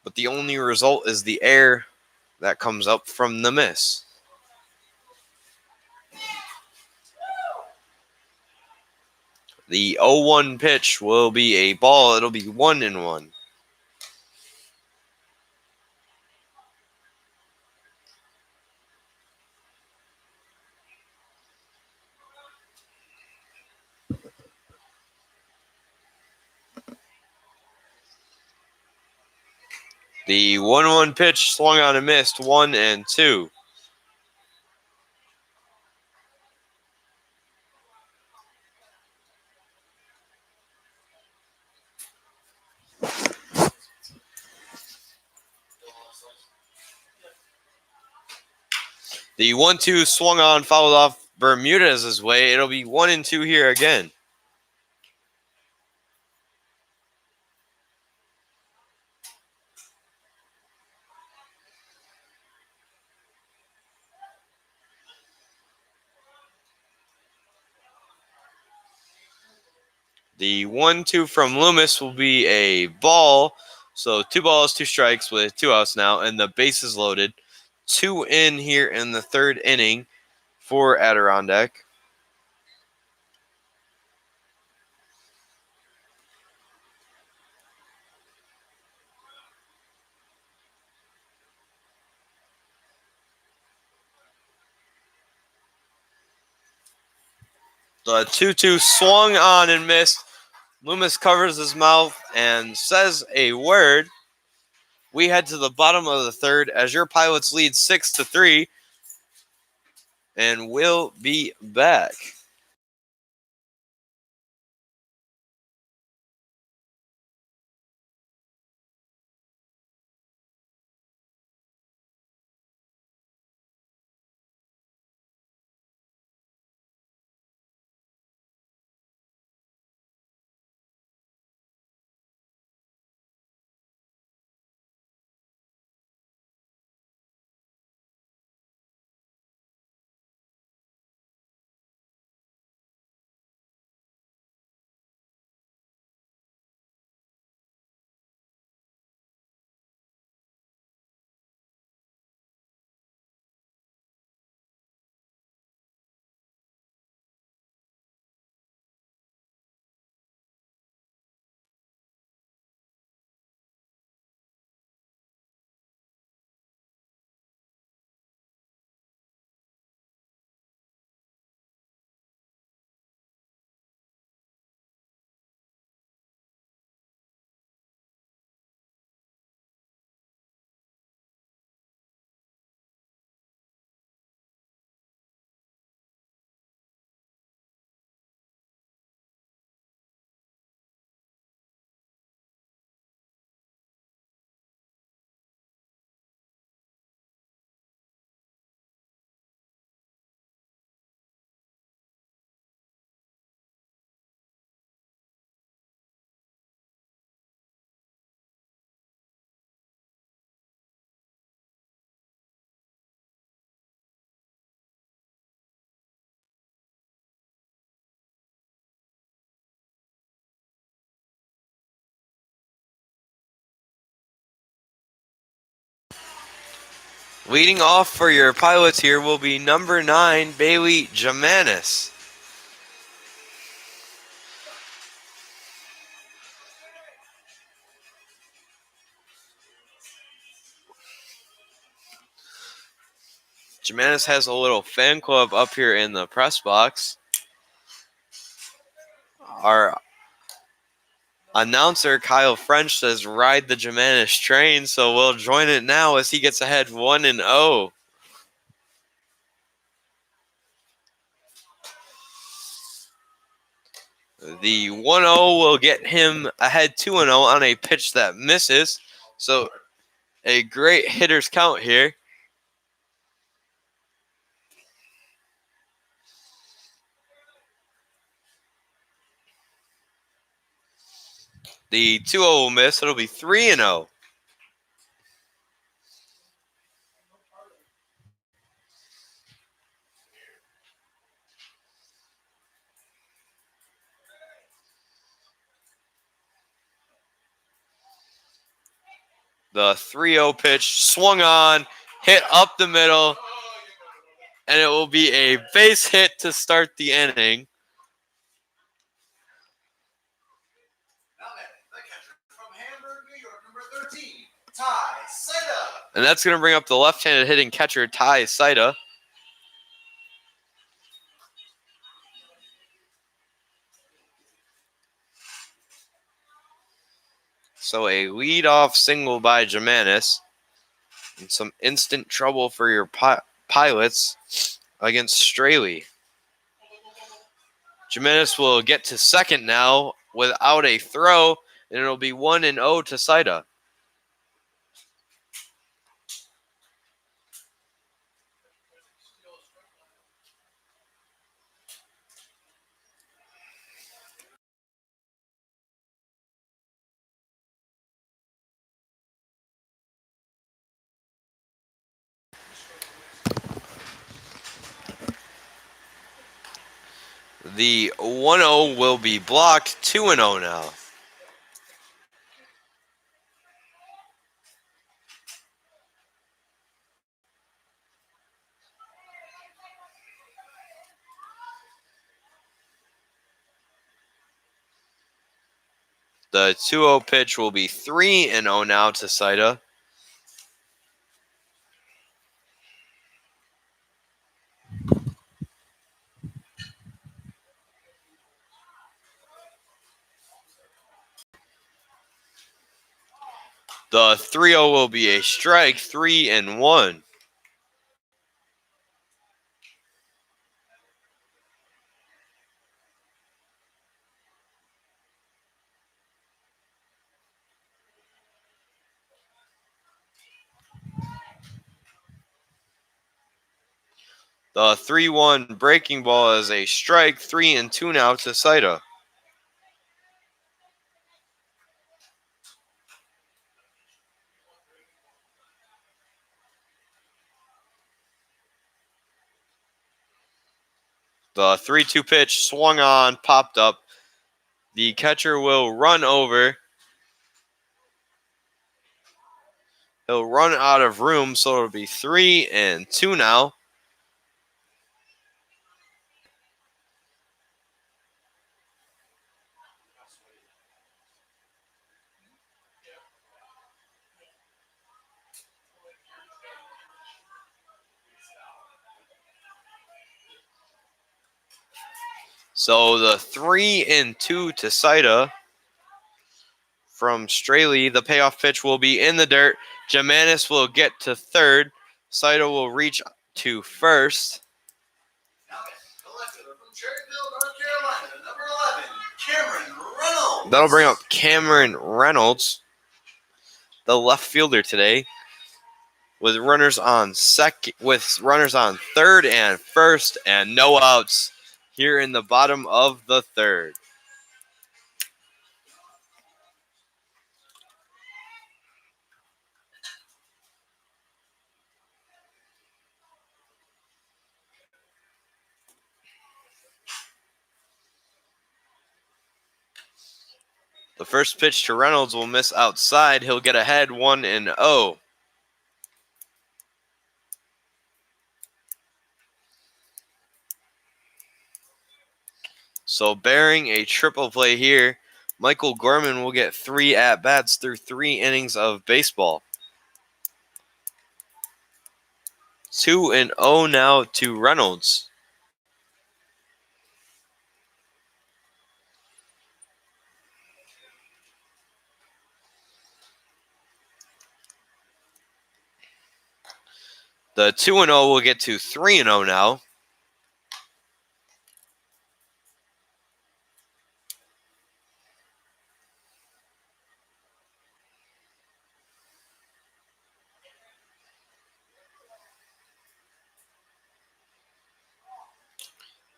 but the only result is the air that comes up from the miss. The 0-1 pitch will be a ball. It'll be 1-1. The 1-1 pitch swung on and missed, 1-2. The 1-2 swung on, fouled off Bermudez's way. It'll be 1-2 here again. The 1-2 from Loomis will be a ball. So 2 balls, 2 strikes with 2 outs now, and the bases loaded. 2 in here in the 3rd inning for Adirondack. The 2-2 swung on and missed. Loomis covers his mouth and says a word. We head to the bottom of the 3rd as your Pilots lead 6-3, and we'll be back. Leading off for your Pilots here will be number 9, Bailey Jimenez. Jimenez has a little fan club up here in the press box. Our announcer, Kyle French, says ride the Jimenez train, so we'll join it now as he gets ahead 1-0. The 1-0 will get him ahead 2-0 on a pitch that misses. So a great hitter's count here. The 2-0 will miss. It'll be 3-0. The 3-0 pitch swung on, hit up the middle, and it will be a base hit to start the inning. Now the catcher from Hamburg, New York, number 13, Ty Saida. And that's going to bring up the left-handed hitting catcher, Ty Saida. So a leadoff single by Jimenez. And some instant trouble for your Pilots against Straley. Jimenez will get to second now without a throw, and it'll be 1-0 to Saida. The 1-0 will be blocked. 2-0 now. The 2-0 pitch will be 3-0 now to Saida. The 3-0 will be a strike, 3-1. The 3-1 breaking ball is a strike, 3-2 now to Saida. The 3-2 pitch swung on, popped up. The catcher will run over. He'll run out of room, so it'll be 3-2 now. So the 3-2 to Saida from Straley. The payoff pitch will be in the dirt. Jimenez will get to third. Saida will reach to first. Now the left fielder from Cherryville, North Carolina, number 11, Cameron Reynolds. That'll bring up Cameron Reynolds, the left fielder today, with runners on third and first, and no outs here in the bottom of the third. The first pitch to Reynolds will miss outside. He'll get ahead 1-0. So bearing a triple play here, Michael Gorman will get 3 at-bats through 3 innings of baseball. 2-0 now to Reynolds. The 2-0 will get to 3-0 now.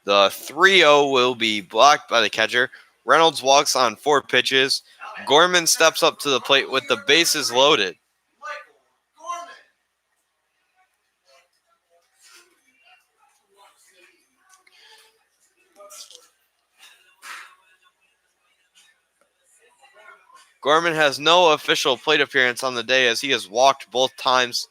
The 3-0 will be blocked by the catcher. Reynolds walks on 4 pitches. Gorman steps up to the plate with the bases loaded. Michael Gorman. Gorman has no official plate appearance on the day as he has walked both times.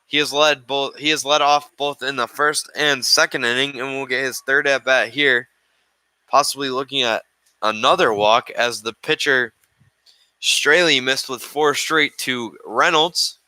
He has led off both in the first and second inning and will get his third at bat here, possibly looking at another walk as the pitcher Straley missed with 4 straight to Reynolds.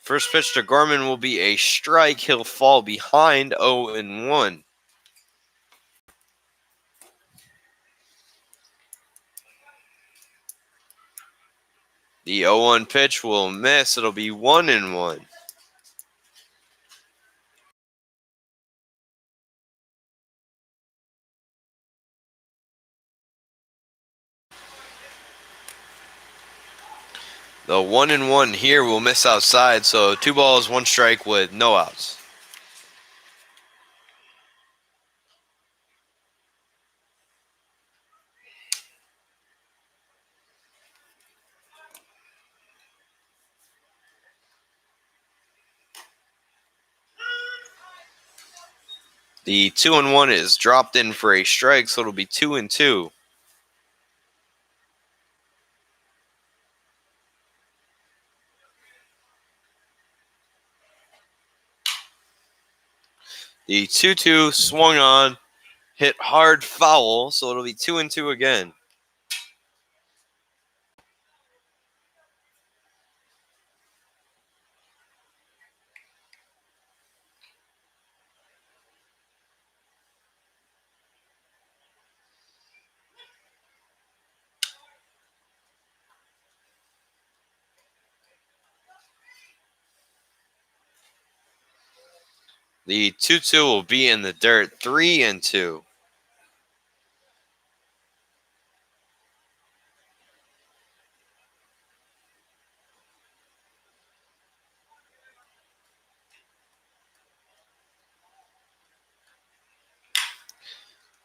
First pitch to Gorman will be a strike. He'll fall behind 0-1. The 0-1 pitch will miss. It'll be 1-1. The 1-1 here will miss outside, so 2 balls, 1 strike with no outs. The 2-1 is dropped in for a strike, so it'll be 2-2. The 2-2 swung on, hit hard foul, so it'll be 2-2 again. The 2-2 will be in the dirt, 3-2.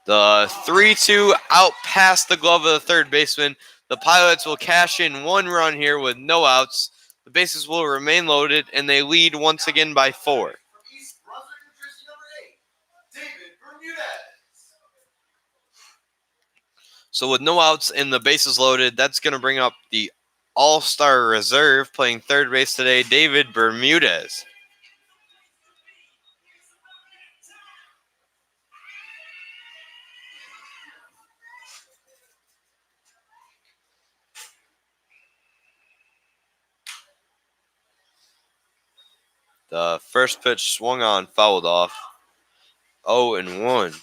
The 3-2 out past the glove of the third baseman. The Pilots will cash in 1 run here with no outs. The bases will remain loaded, and they lead once again by 4. From East Brunswick, New Jersey, number 8, David Bermudez. So with no outs and the bases loaded, that's going to bring up the all-star reserve playing third base today, David Bermudez. The first pitch swung on, fouled off. 0-1.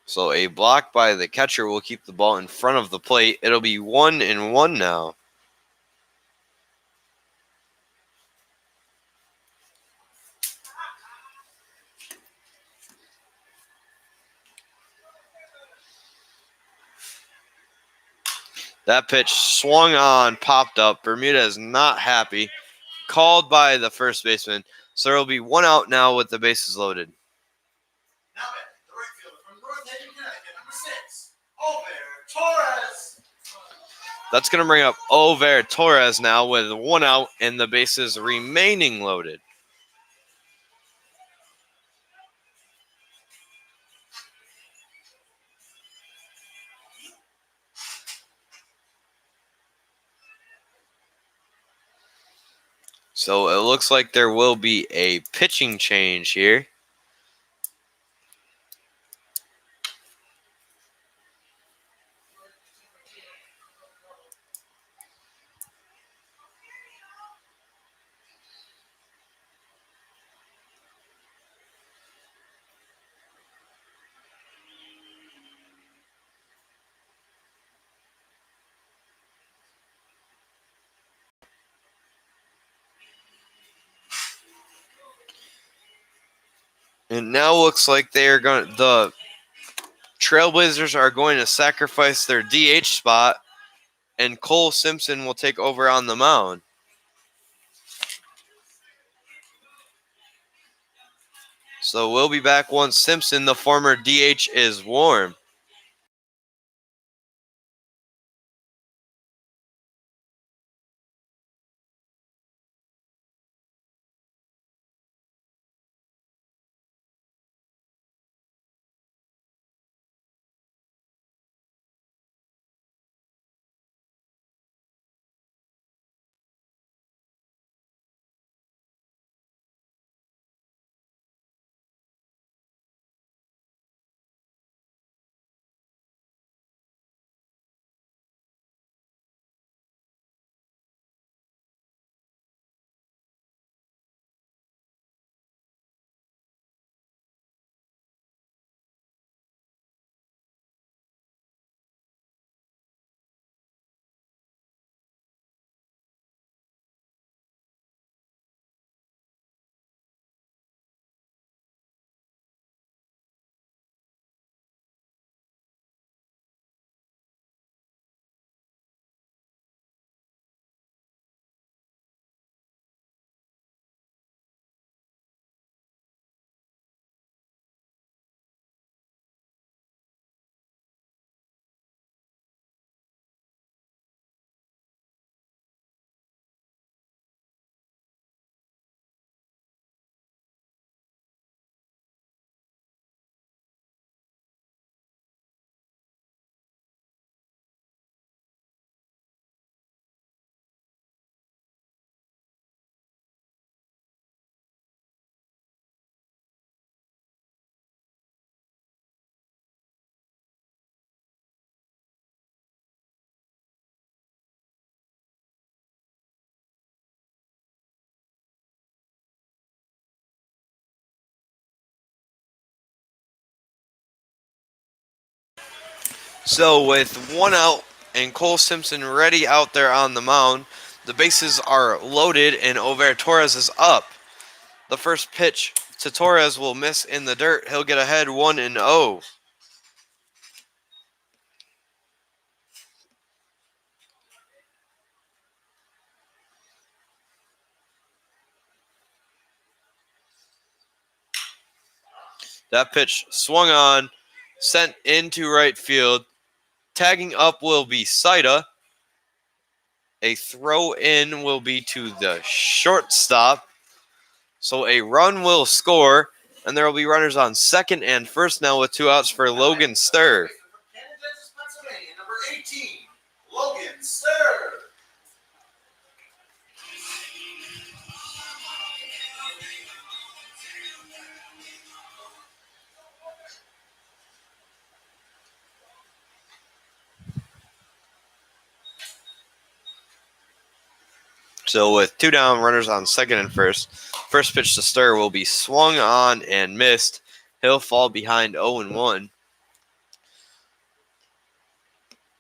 So a block by the catcher will keep the ball in front of the plate. It'll be 1-1 now. That pitch swung on, popped up. Bermudez not happy. Called by the first baseman. So there will be 1 out now with the bases loaded. Now at the right fielder from North Haven, Connecticut, number 6, Torres. That's going to bring up Torres now with 1 out and the bases remaining loaded. So it looks like there will be a pitching change here. And now looks like the Trailblazers are going to sacrifice their DH spot, and Cole Simpson will take over on the mound. So we'll be back once Simpson, the former DH, is warm. So with one out and Cole Simpson ready out there on the mound, the bases are loaded and Over Torres is up. The first pitch to Torres will miss in the dirt. He'll get ahead 1-0. That pitch swung on, sent into right field. Tagging up will be Saida. A throw in will be to the shortstop. So a run will score, and there will be runners on second and first now with 2 outs for Logan Sturr. Pennsylvania, number 18, Logan Sturr. So with 2 down, runners on second and first. First pitch to Sturr will be swung on and missed. He'll fall behind 0-1.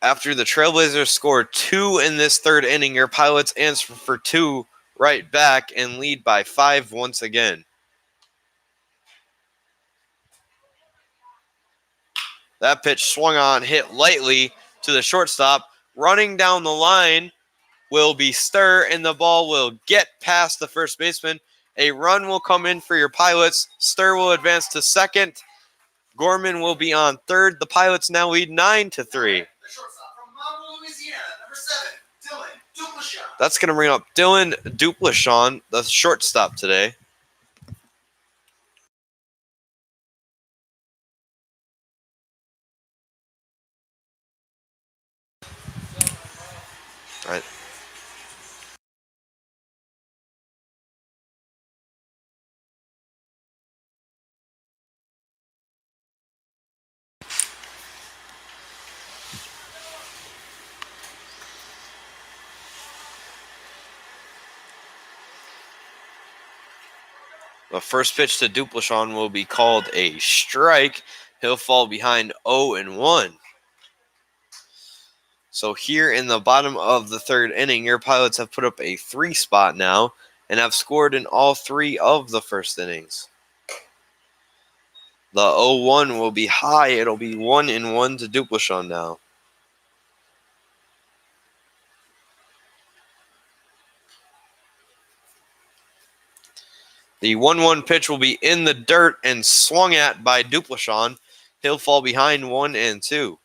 After the Trailblazers score 2 in this third inning, your Pilots answer for 2 right back and lead by 5 once again. That pitch swung on, hit lightly to the shortstop. Running down the line will be Sturr, and the ball will get past the first baseman. A run will come in for your Pilots. Sturr will advance to second. Gorman will be on third. The Pilots now lead 9-3. The shortstop from Monroe, Louisiana, number 7, Dylan Dupleshaw. That's going to bring up Dylan Dupleshaw, the shortstop today. All right. The first pitch to Dupleshaw will be called a strike. He'll fall behind 0-1. So here in the bottom of the third inning, your Pilots have put up a 3 spot now and have scored in all 3 of the first innings. The 0-1 will be high. It'll be 1-1 to Duplachon now. The 1-1 pitch will be in the dirt and swung at by Duplachon. He'll fall behind 1-2.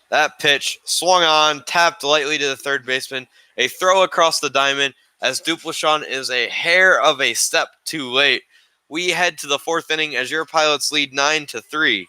That pitch swung on, tapped lightly to the third baseman. A throw across the diamond as Duplachon is a hair of a step too late. We head to the fourth inning as your Pilots lead 9-3.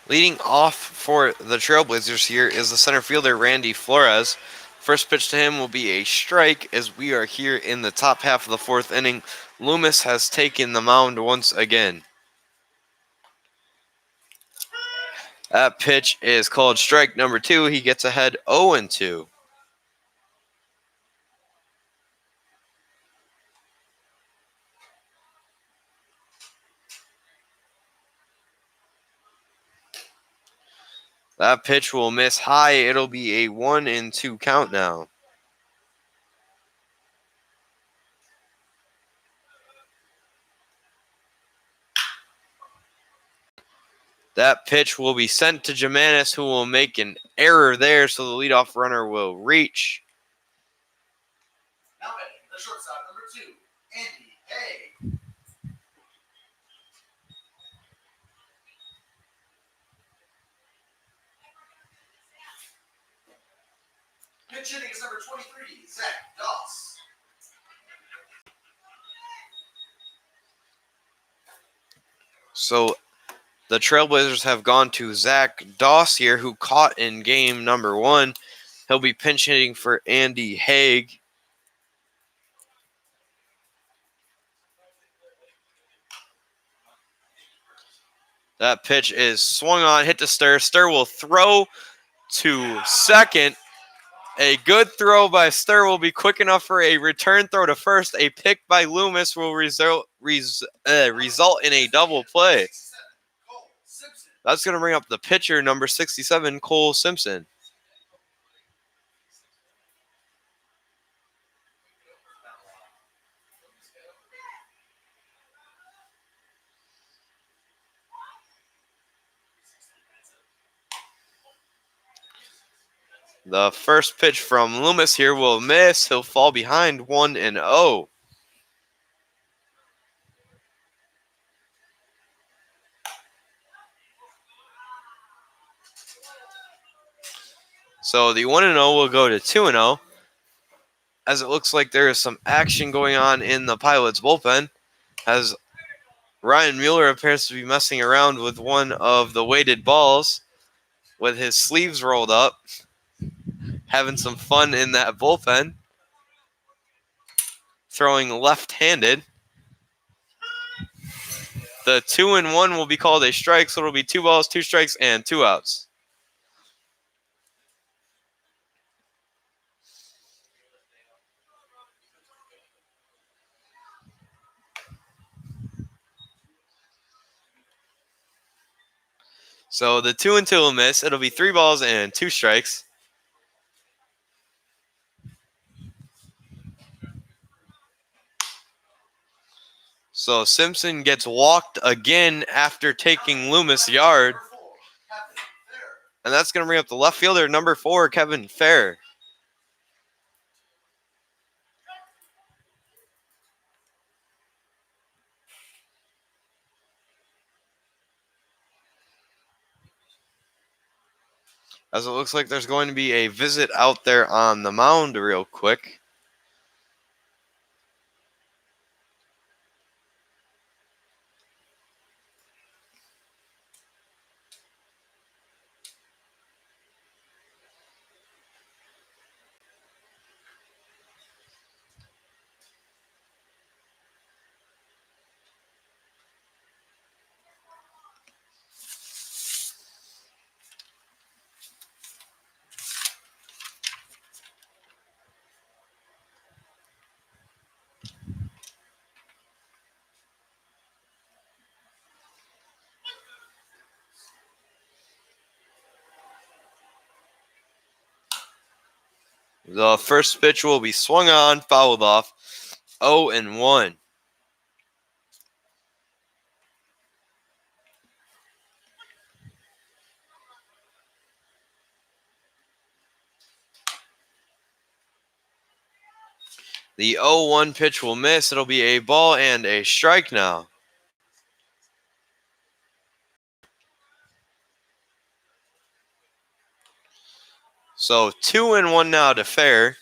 Leading off for the Trailblazers here is the center fielder, Randy Florez. First pitch to him will be a strike as we are here in the top half of the fourth inning. Loomis has taken the mound once again. That pitch is called strike number 2. He gets ahead 0-2. That pitch will miss high. It'll be a 1-2 count now. That pitch will be sent to Jimenez, who will make an error there, so the leadoff runner will reach. Now batting, the shortstop, number 2, Andy Hay. Pitch hitting is number 23, Zach Doss. So the Trailblazers have gone to Zach Doss here, who caught in game number 1. He'll be pinch hitting for Andy Haig. That pitch is swung on, hit to Stir. Stir will throw to second. A good throw by Stir will be quick enough for a return throw to first. A pick by Loomis will result in a double play. That's going to bring up the pitcher, number 67, Cole Simpson. The first pitch from Loomis here will miss. He'll fall behind 1-0. So the 1-0 will go to 2-0, as it looks like there is some action going on in the Pilots bullpen, as Ryan Mueller appears to be messing around with one of the weighted balls with his sleeves rolled up, having some fun in that bullpen, throwing left-handed. The 2-1 will be called a strike, so it'll be 2 balls, 2 strikes, and 2 outs. So the 2-2 will miss. It'll be 3 balls and 2 strikes. So Simpson gets walked again after taking Loomis yard. And that's going to bring up the left fielder, number 4, Kevin Fair. As it looks like there's going to be a visit out there on the mound real quick. The first pitch will be swung on, fouled off, 0-1. The 0-1 pitch will miss. It'll be a ball and a strike now. So 2-1 now to Fair.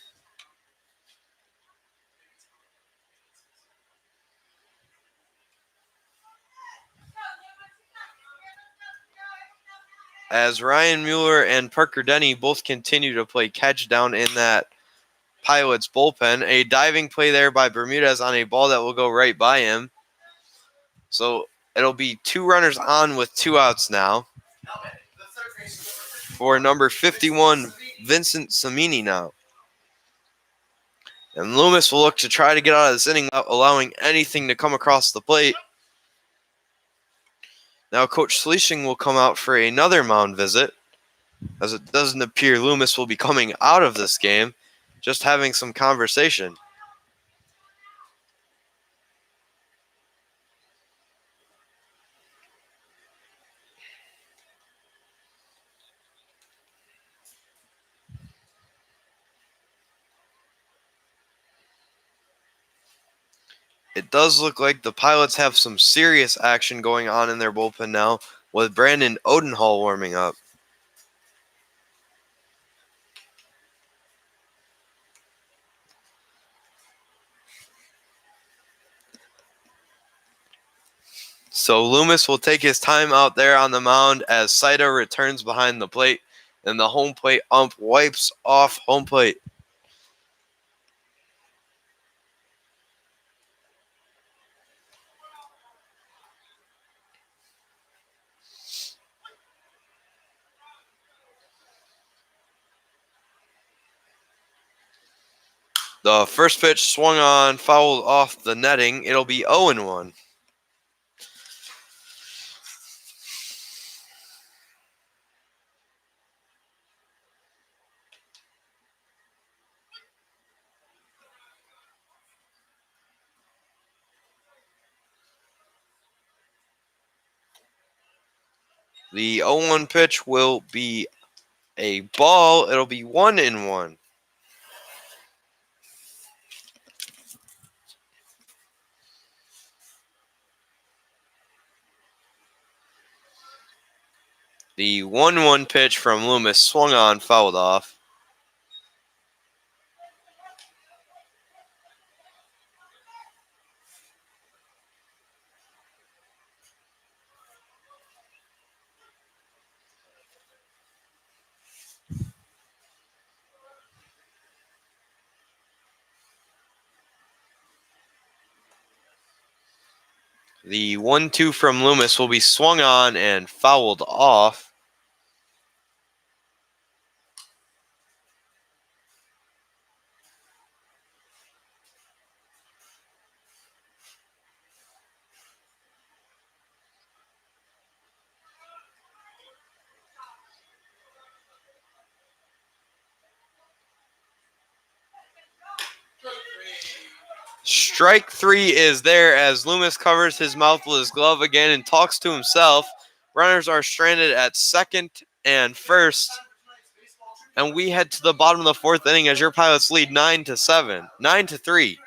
As Ryan Mueller and Parker Denny both continue to play catch down in that Pilots bullpen. A diving play there by Bermudez on a ball that will go right by him. So it'll be 2 runners on with 2 outs now. For number 51, Vincent Samini now. And Loomis will look to try to get out of this inning without allowing anything to come across the plate. Now Coach Schlichting will come out for another mound visit, as it doesn't appear Loomis will be coming out of this game, just having some conversation. It does look like the Pilots have some serious action going on in their bullpen now, with Brandon Odenhall warming up. So Loomis will take his time out there on the mound as Saito returns behind the plate, and the home plate ump wipes off home plate. The first pitch swung on, fouled off the netting. It'll be 0-1. The 0-1 pitch will be a ball. It'll be 1-1. The 1-1 pitch from Loomis swung on, fouled off. The 1-2 from Loomis will be swung on and fouled off. Strike 3 is there as Loomis covers his mouth with his glove again and talks to himself. Runners are stranded at second and first. And we head to the bottom of the fourth inning as your Pilots lead 9-3.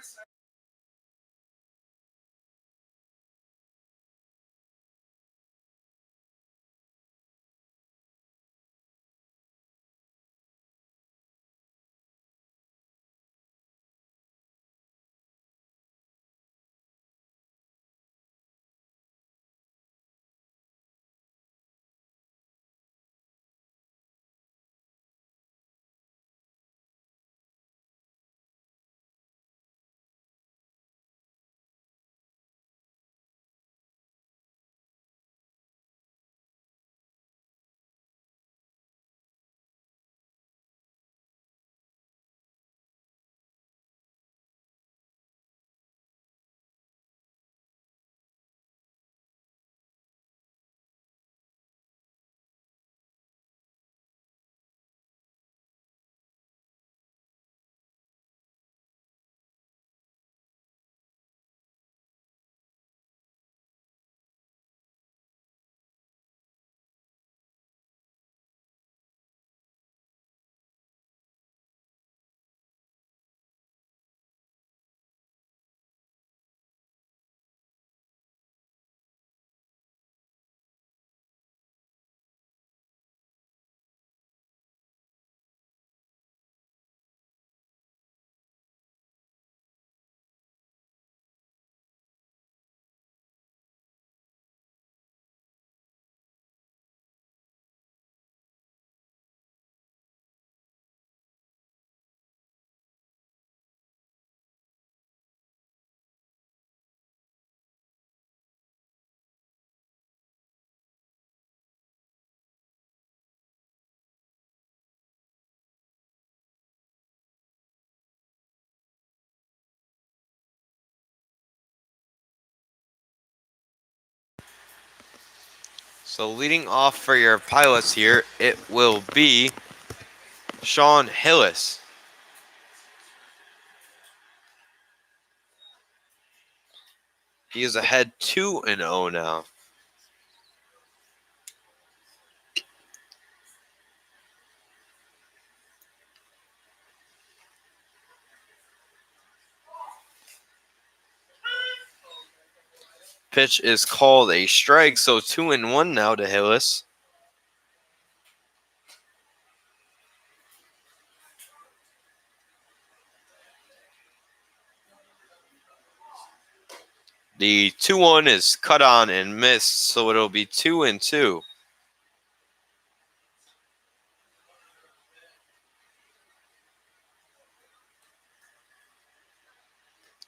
So leading off for your Pilots here, it will be Sean Hillis. He is ahead 2-0 now. Pitch is called a strike, so 2-1 now to Hillis. The 2-1 is cut on and missed, so it'll be 2-2.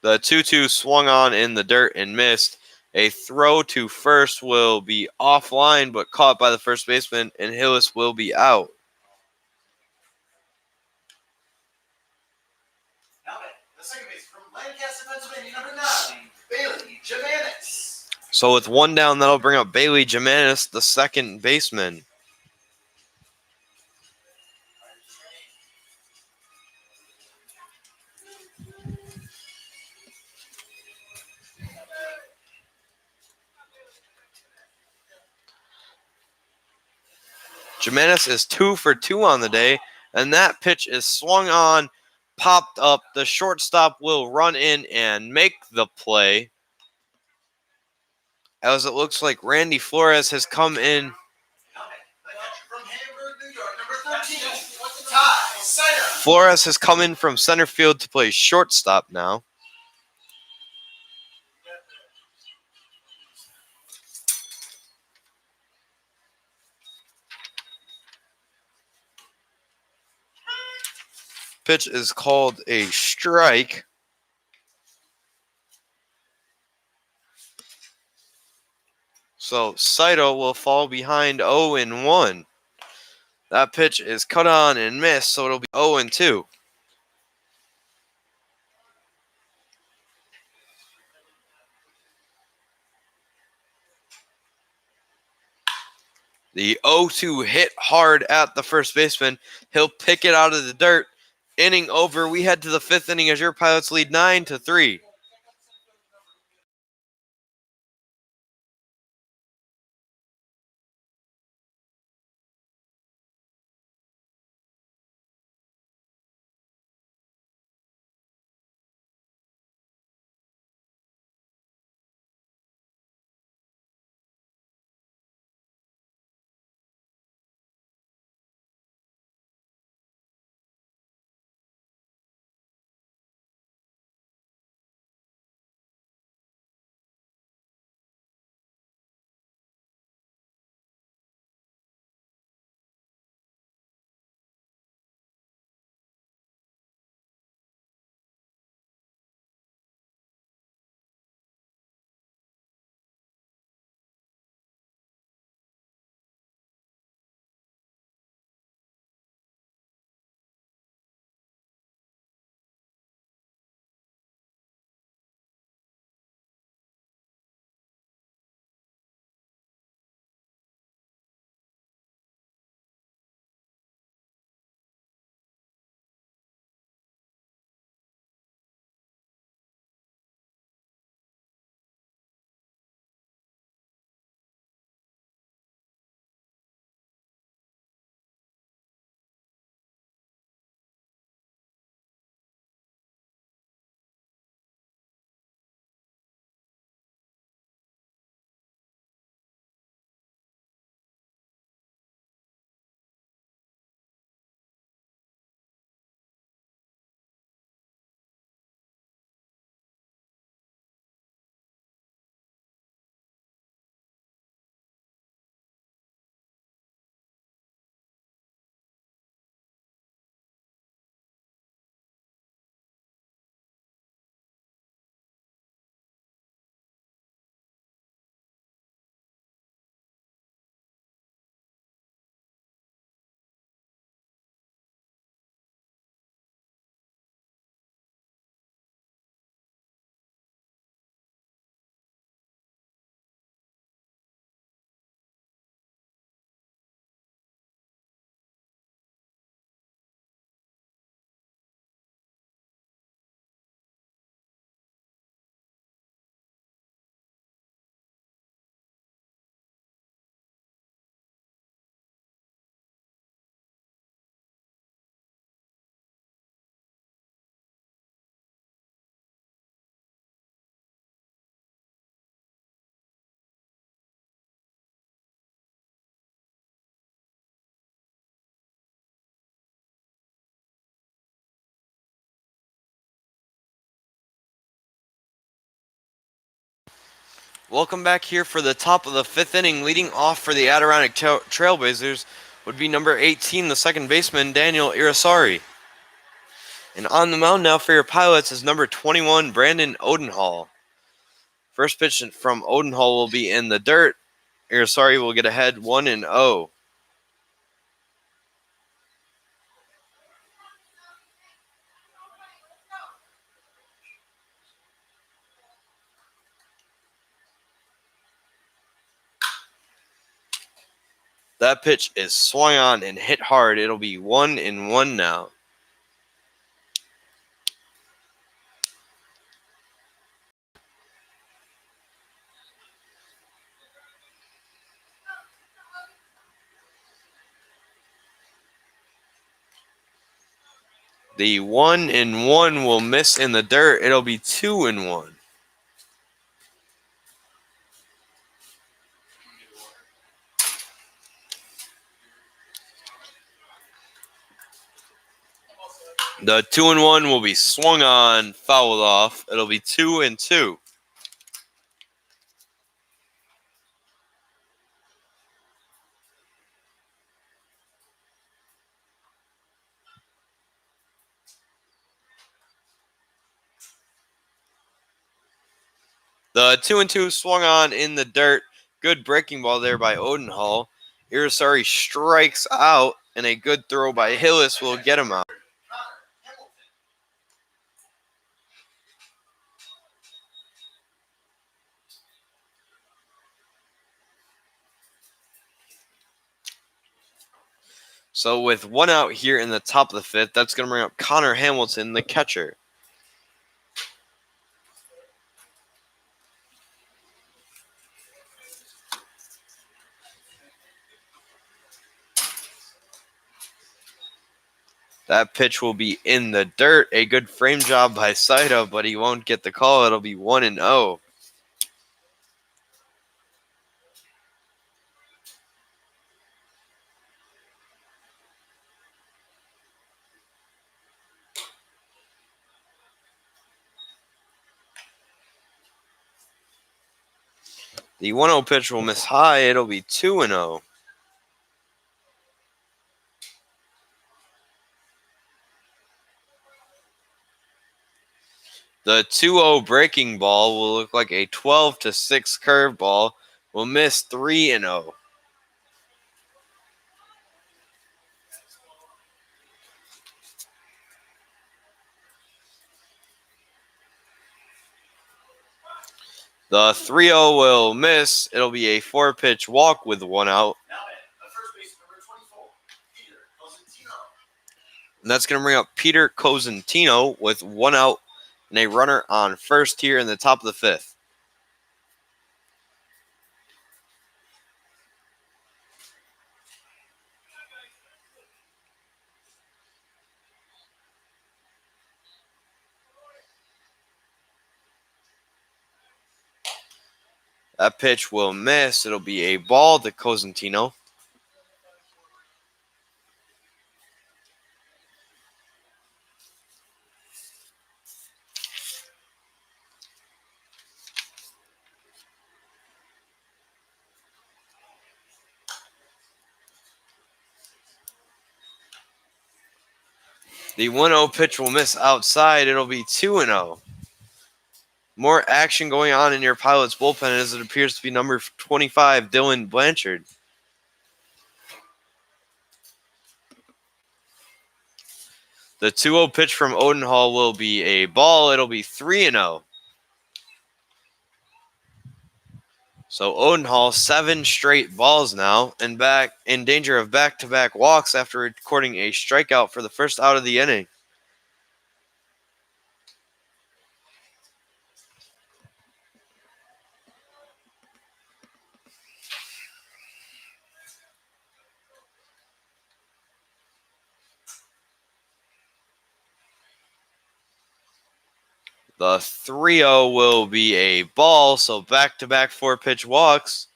The 2-2 swung on in the dirt and missed. A throw to first will be offline, but caught by the first baseman, and Hillis will be out. Now the second base from Lancaster, Pennsylvania, number 9, Bailey Jimenez. So with one down, that'll bring up Bailey Jimenez, the second baseman. Jimenez is 2 for 2 on the day, and that pitch is swung on, popped up. The shortstop will run in and make the play, as it looks like Randy Florez has come in Florez has come in from center field to play shortstop now. Pitch is called a strike. So Saito will fall behind 0-1. That pitch is cut on and missed, so it'll be 0-2. The 0-2 hit hard at the first baseman. He'll pick it out of the dirt. Inning over. We head to the fifth inning as your Pilots lead 9-3. Welcome back here for the top of the fifth inning. Leading off for the Adirondack Trailblazers would be number 18, the second baseman, Daniel Irisari. And on the mound now for your Pilots is number 21, Brandon Odenhall. First pitch from Odenhall will be in the dirt. Irisari will get ahead 1-0. That pitch is swung on and hit hard. It'll be 1-1 now. The 1-1 will miss in the dirt. It'll be 2-1. The 2-1 will be swung on, fouled off. It'll be 2-2. The 2-2 swung on in the dirt. Good breaking ball there by Odenhall. Irisari strikes out, and a good throw by Hillis will get him out. So with one out here in the top of the fifth, that's going to bring up Connor Hamilton, the catcher. That pitch will be in the dirt. A good frame job by Saito, but he won't get the call. It'll be 1-0. The 1-0 pitch will miss high. It'll be 2-0. The 2-0 breaking ball will look like a 12-6 curveball. Will miss 3-0. The 3-0 will miss. It'll be a 4-pitch walk with one out. And that's going to bring up Peter Cosentino with one out and a runner on first here in the top of the fifth. That pitch will miss. It'll be a ball to Cosentino. The 1-0 pitch will miss outside. It'll be 2-0. More action going on in your Pilots bullpen as it appears to be number 25, Dylan Blanchard. The 2-0 pitch from Odenhall will be a ball. It'll be 3-0. So Odenhall, 7 straight balls now, and back in danger of back-to-back walks after recording a strikeout for the first out of the inning. The 3-0 will be a ball, so back-to-back 4-pitch walks.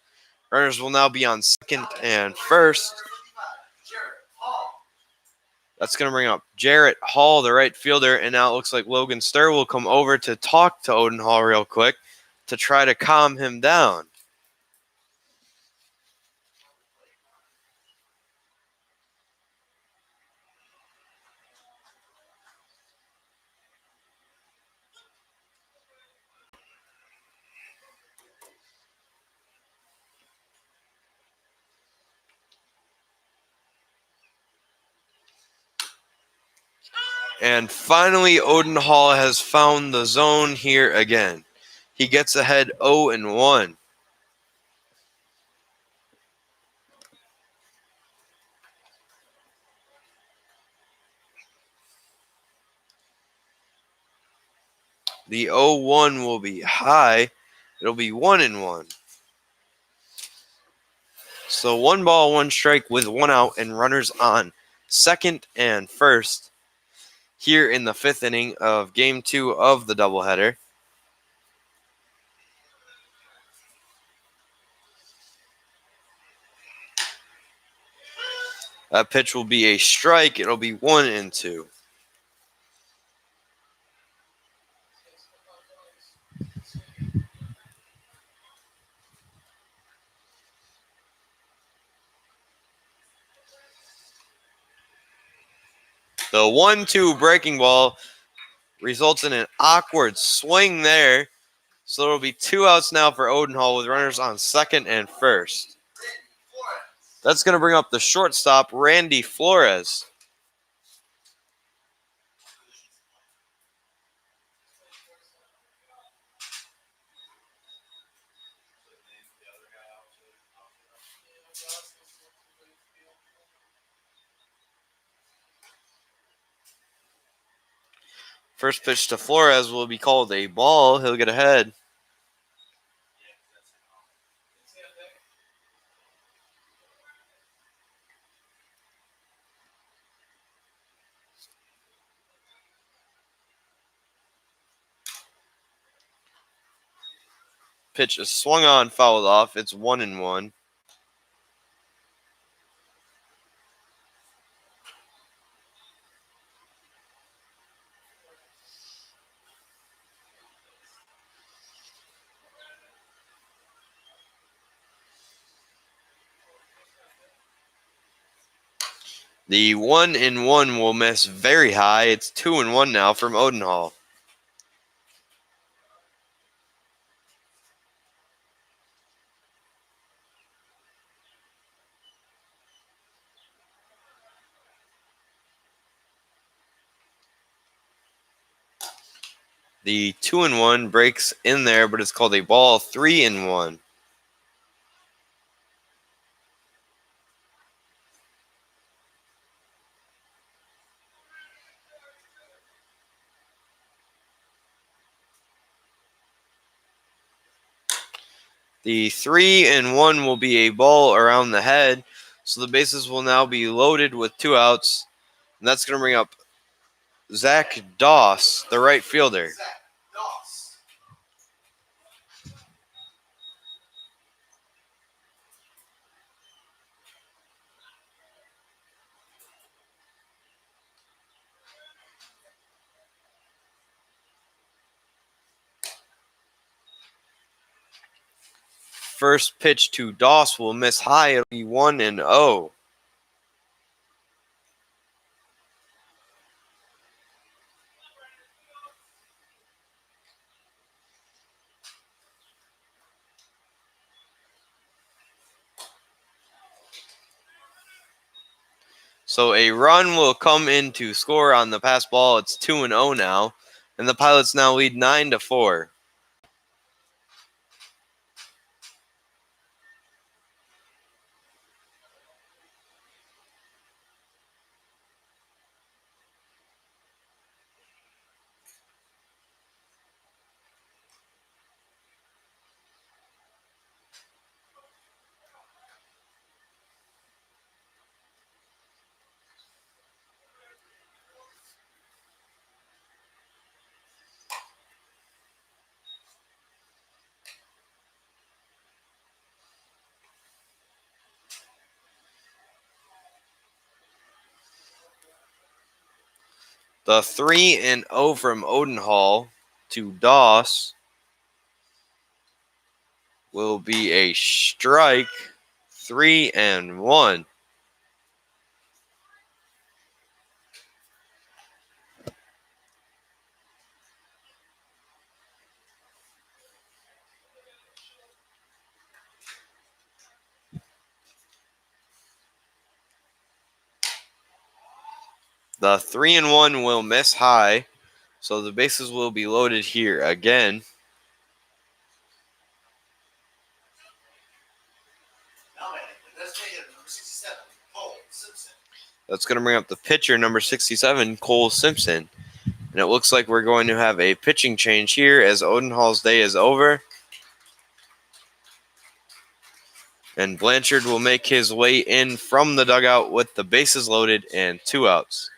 Runners will now be on second and first. That's going to bring up Jarrett Hall, the right fielder, and now it looks like Logan Sturr will come over to talk to Odenhall real quick to try to calm him down. And finally, Odenhall has found the zone here again. He gets ahead 0-1. The 0-1 will be high. It'll be 1-1. So 1 ball, 1 strike with 1 out and runners on second and first here in the 5th inning of Game 2 of the doubleheader. That pitch will be a strike. It'll be 1-2. The 1-2 breaking ball results in an awkward swing there. So there will be 2 outs now for Odenhall with runners on second and first. That's going to bring up the shortstop, Randy Florez. First pitch to Florez will be called a ball. He'll get ahead. Pitch is swung on, fouled off. It's 1-1. The 1-1 will miss very high. It's 2-1 now from Odenhall. The 2-1 breaks in there, but it's called a ball. 3-1. The 3-1 will be a ball around the head, so the bases will now be loaded with 2 outs, and that's going to bring up Zach Doss, the right fielder. First pitch to Doss will miss high. It'll be 1-0. So a run will come in to score on the pass ball. It's 2-0 now, and the Pilots now lead 9-4. The 3-0 from Odenhall to Doss will be a strike. 3-1. The 3-1 will miss high, so the bases will be loaded here again. That's going to bring up the pitcher, number 67, Cole Simpson. And it looks like we're going to have a pitching change here as Odenhall's day is over. And Blanchard will make his way in from the dugout with the bases loaded and 2 outs.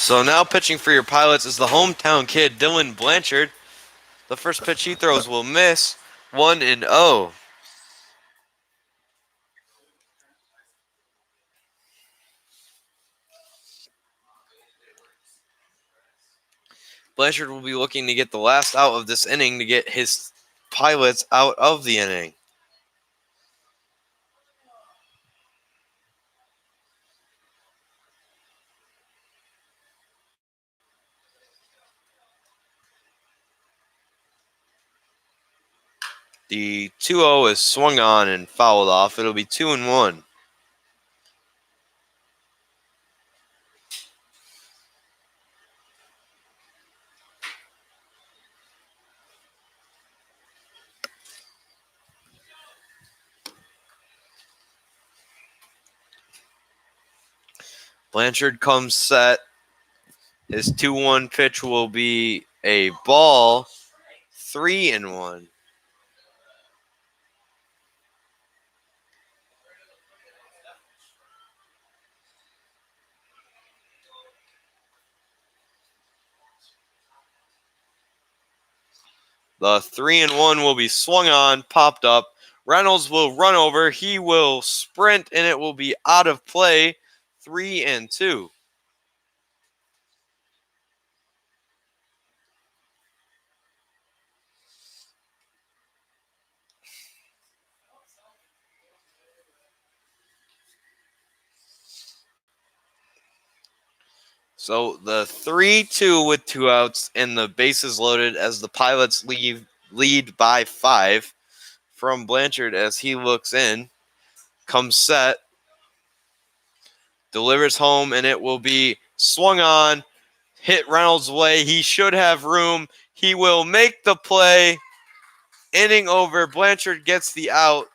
So now pitching for your Pilots is the hometown kid, Dylan Blanchard. The first pitch he throws will miss. 1-0. Blanchard will be looking to get the last out of this inning to get his Pilots out of the inning. The 2-0 is swung on and fouled off. It'll be 2-1. Blanchard comes set. His 2-1 pitch will be a ball. 3-1. The 3-1 will be swung on, popped up. Reynolds will run over. He will sprint, and it will be out of play. 3-2. So the 3-2 with 2 outs and the bases loaded as the Pilots lead by 5 from Blanchard as he looks in. Comes set. Delivers home, and it will be swung on. Hit Reynolds' way. He should have room. He will make the play. Inning over. Blanchard gets the out.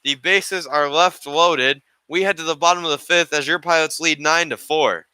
The bases are left loaded. We head to the bottom of the 5th as your Pilots lead 9-4.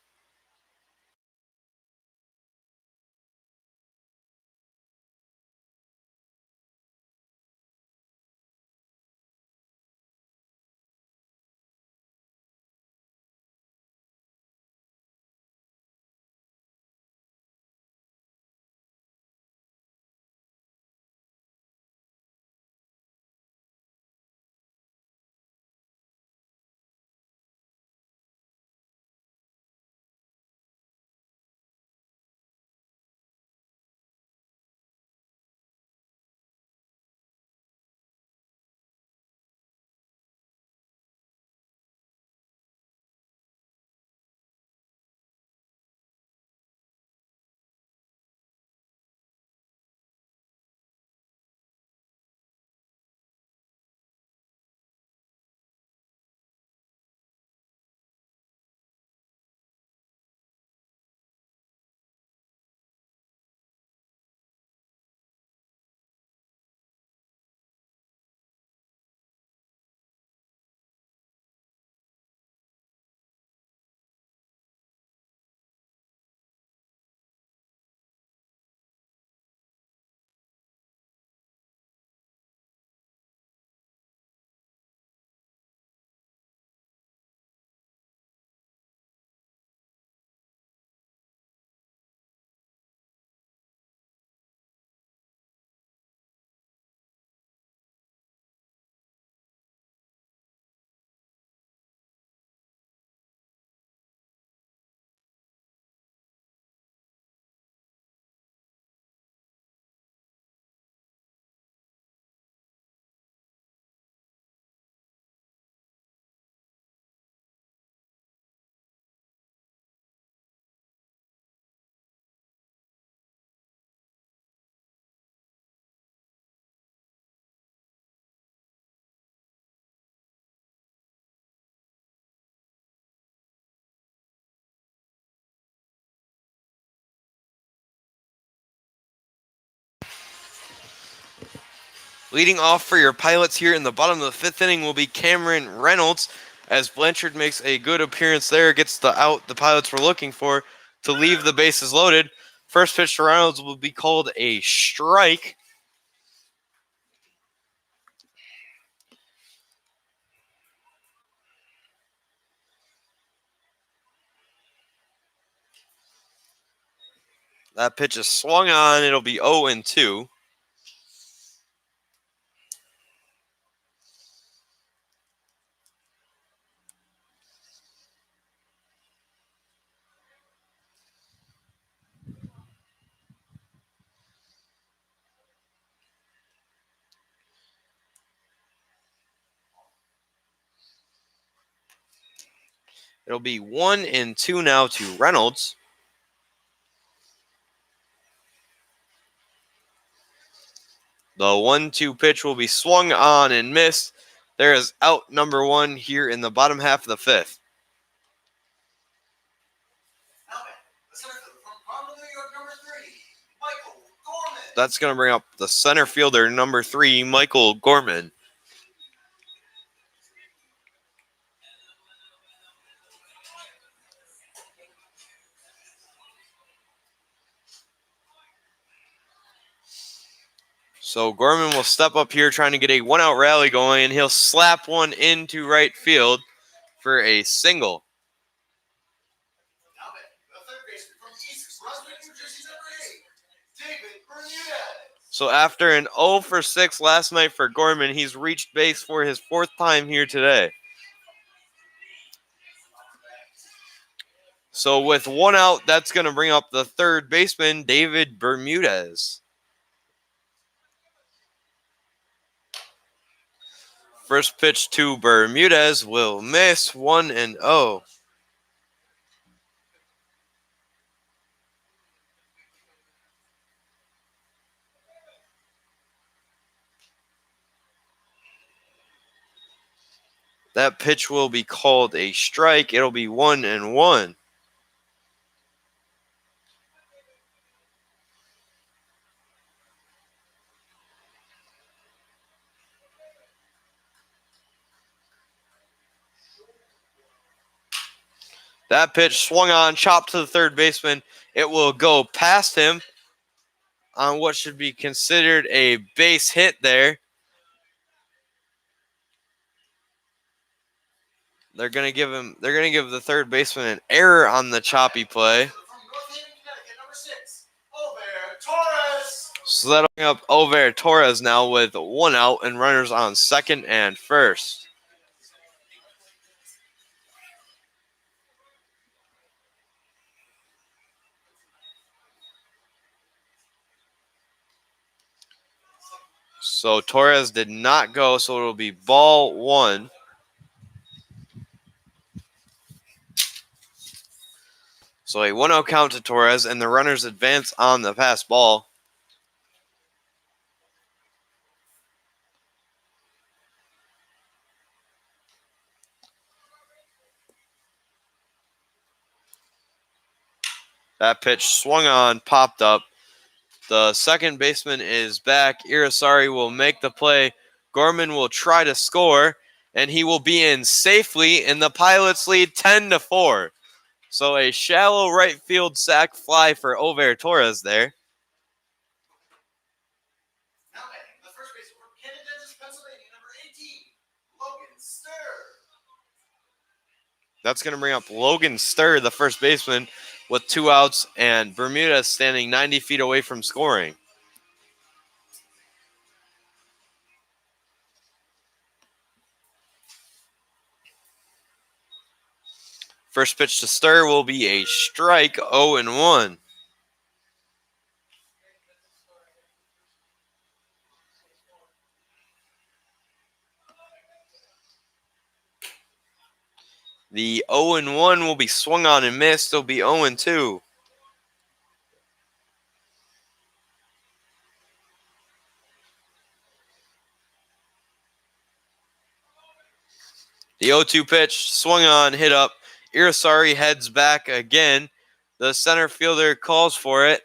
Leading off for your Pilots here in the bottom of the 5th inning will be Cameron Reynolds as Blanchard makes a good appearance there, gets the out the Pilots were looking for to leave the bases loaded. First pitch to Reynolds will be called a strike. That pitch is swung on. It'll be 0-2. It'll be 1-2 now to Reynolds. The 1-2 pitch will be swung on and missed. There is out number 1 here in the bottom half of the 5th. That's going to bring up the center fielder, number 3, Michael Gorman. So Gorman will step up here trying to get a one-out rally going, and he'll slap one into right field for a single. So after an 0 for 6 last night for Gorman, he's reached base for his 4th time here today. So with 1 out, that's going to bring up the third baseman, David Bermudez. First pitch to Bermudez will miss, 1-0. That pitch will be called a strike. It'll be 1-1. That pitch swung on, chopped to the third baseman. It will go past him on what should be considered a base hit there. They're gonna give the third baseman an error on the choppy play. So that'll bring up Torres now with 1 out and runners on second and first. So Torres did not go, so it'll be ball 1. So a 1-0 count to Torres, and the runners advance on the pass ball. That pitch swung on, popped up. The second baseman is back. Irizarry will make the play. Gorman will try to score, and he will be in safely, and the Pilots lead 10-4. So a shallow right field sac fly for Torres there. Now batting, the first baseman from Jimenez, Pennsylvania, number 18, Logan Sturr. That's going to bring up Logan Sturr, the first baseman, with 2 outs, and Bermudez standing 90 feet away from scoring. First pitch to Sturr will be a strike, 0-1. The 0-1 will be swung on and missed. It'll be 0-2. The 0-2 pitch, swung on, hit up. Irizarry heads back again. The center fielder calls for it.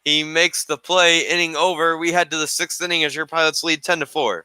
He makes the play, inning over. We head to the 6th inning as your Pilots lead 10-4.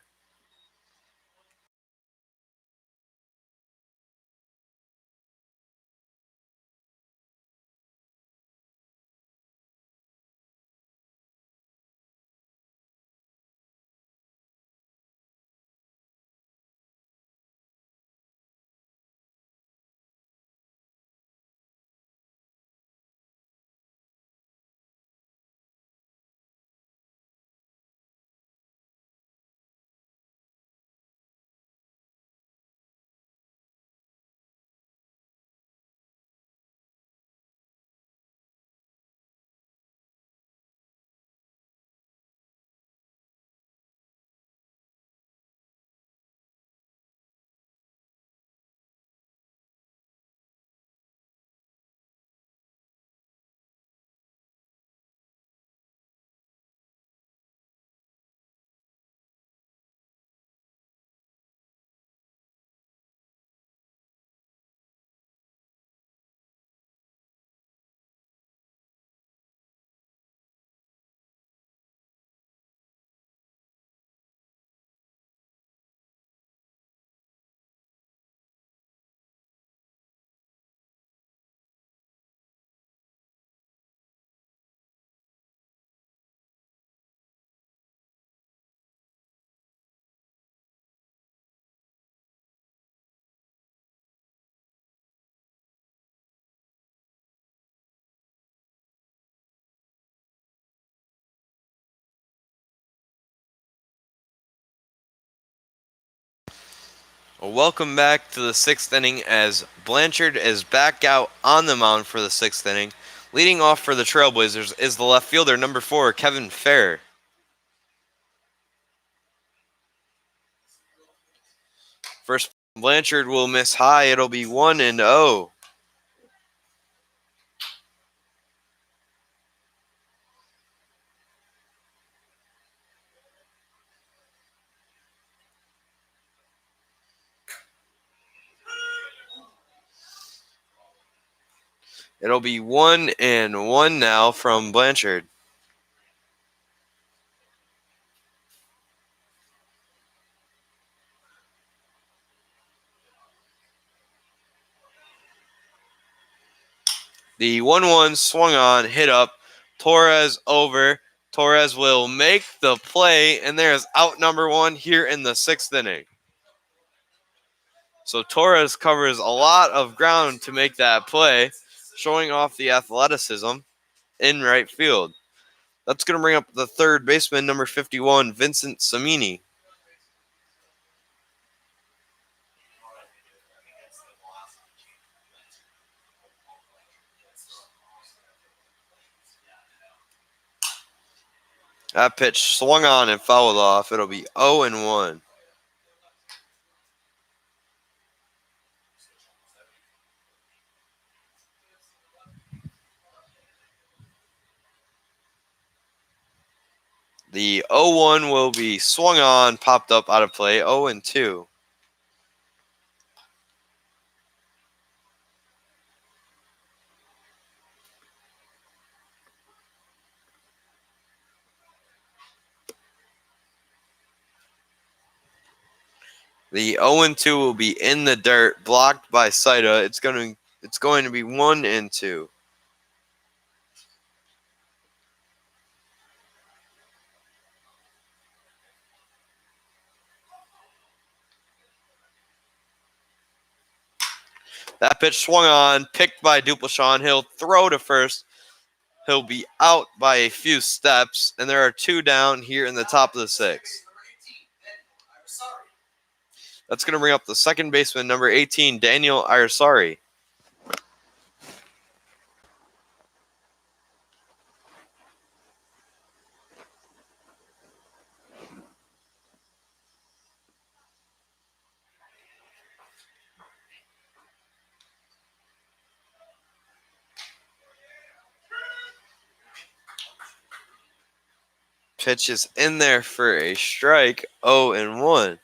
Welcome back to the sixth inning as Blanchard is back out on the mound for the sixth inning. Leading off for the Trailblazers is the left fielder, number 4, Kevin Fair. First, Blanchard will miss high. It'll be 1-0. It'll be 1-1 now from Blanchard. The 1-1 swung on, hit up. Torres over. Torres will make the play, and there's out number 1 here in the sixth inning. So Torres covers a lot of ground to make that play, showing off the athleticism in right field. That's going to bring up the third baseman, number 51, Vincent Samini. That pitch swung on and fouled off. It'll be 0-1. The 0-1 will be swung on, popped up out of play, 0-2. The 0-2 will be in the dirt, blocked by Saida. It's going to be 1-2. That pitch swung on, picked by Dupleshawn. He'll throw to first. He'll be out by a few steps, and there are 2 down here in the top of the 6th. That's going to bring up the second baseman, number 18, Daniel Irisari. Pitch is in there for a strike, 0-1.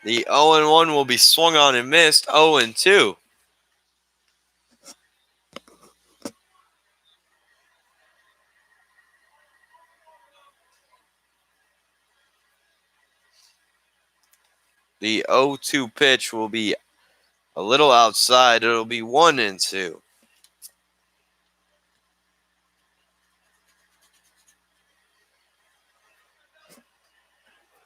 The 0-1 will be swung on and missed, 0-2. The 0-2 pitch will be a little outside. It'll be 1-2.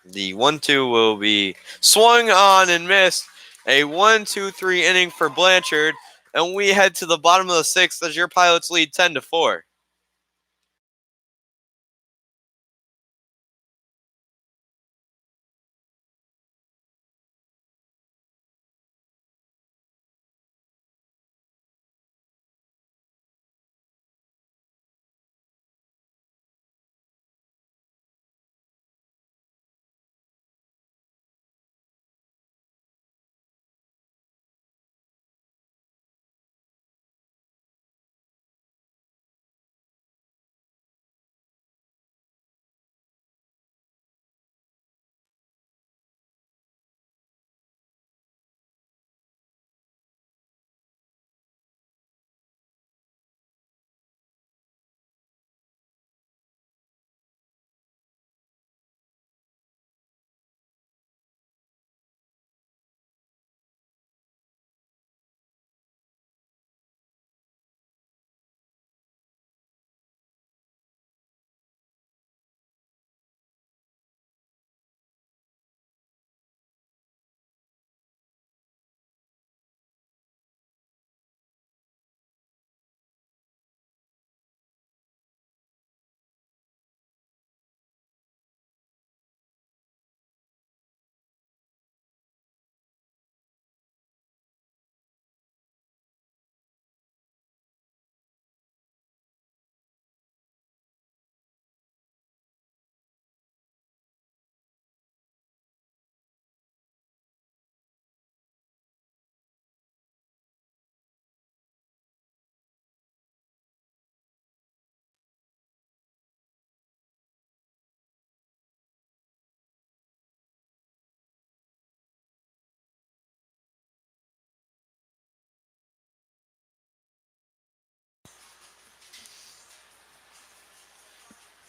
The 1-2 will be swung on and missed. A 1-2-3 inning for Blanchard. And we head to the bottom of the 6th as your Pilots lead 10-4.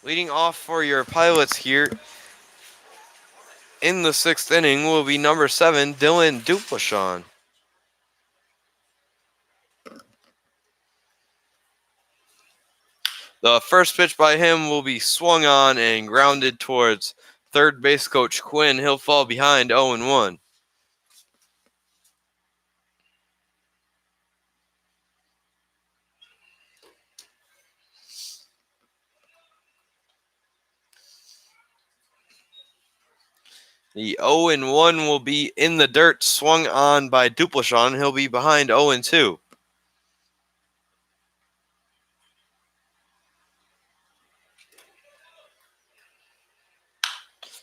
Leading off for your Pilots here in the 6th inning will be number 7, Dylan Duplashon. The first pitch by him will be swung on and grounded towards third base coach Quinn. He'll fall behind 0-1. The 0-1 will be in the dirt, swung on by Duplashon. He'll be behind 0-2.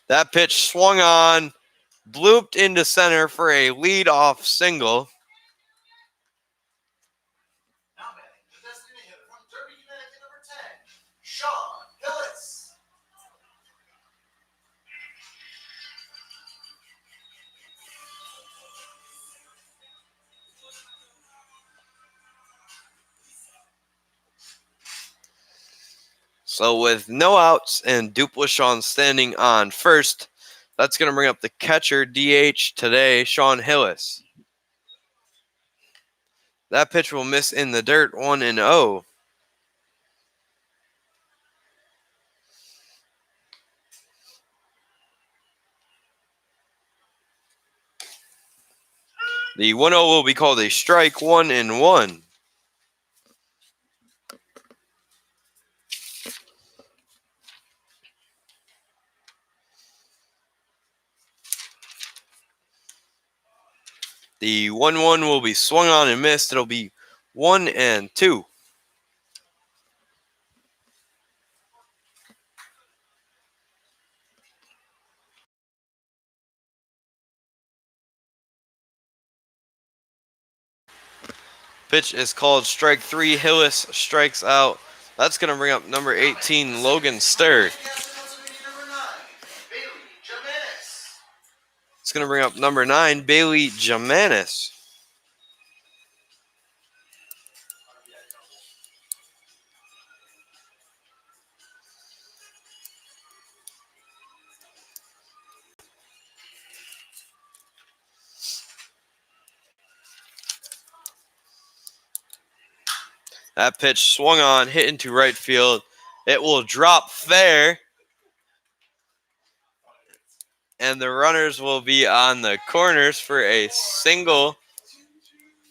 That pitch swung on, blooped into center for a lead-off single. Now batting, the designated hitter from Derby, Connecticut, number 10, Sean Hillis. So with no outs and Duplashon standing on first, that's going to bring up the catcher DH today, Sean Hillis. That pitch will miss in the dirt, 1-0. The 1-0 will be called a strike, 1-1. The 1-1 will be swung on and missed. It'll be 1-2. Pitch is called strike 3. Hillis strikes out. That's going to bring up number 18, Logan Sturd. It's going to bring up number 9, Bailey Jimenez. That pitch swung on, hit into right field. It will drop fair. And the runners will be on the corners for a single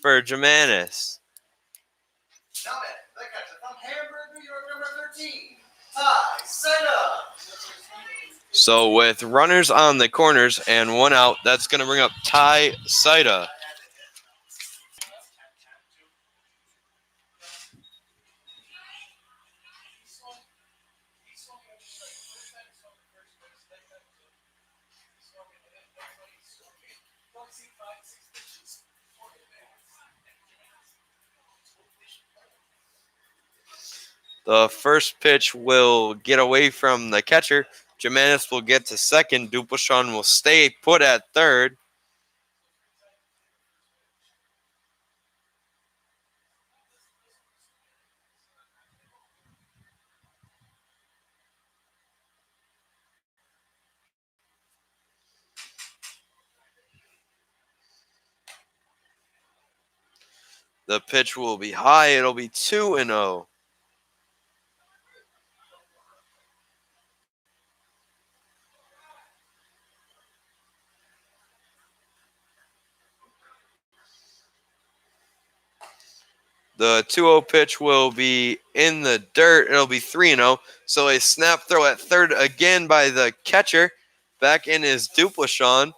for Jimenez. Now batting, the catcher from Hamburg, New York, number 13, Ty Sena. So with runners on the corners and 1 out, that's going to bring up Ty Saida. The first pitch will get away from the catcher. Jimenez will get to second. Duplashon will stay put at third. The pitch will be high. It'll be 2-0. The 2-0 pitch will be in the dirt. It'll be 3-0. So a snap throw at third again by the catcher. Back in is Duplashon.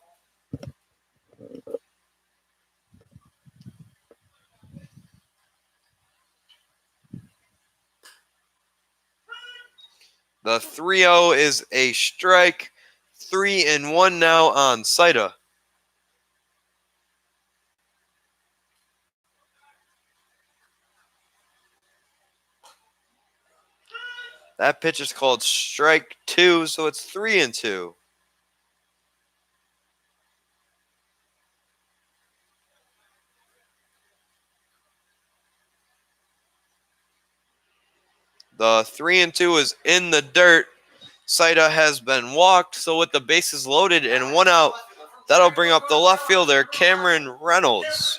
The 3-0 is a strike. 3-1 now on Saida. That pitch is called strike 2, so it's 3-2. The 3-2 is in the dirt. Saida has been walked, so with the bases loaded and one out, that'll bring up the left fielder, Cameron Reynolds.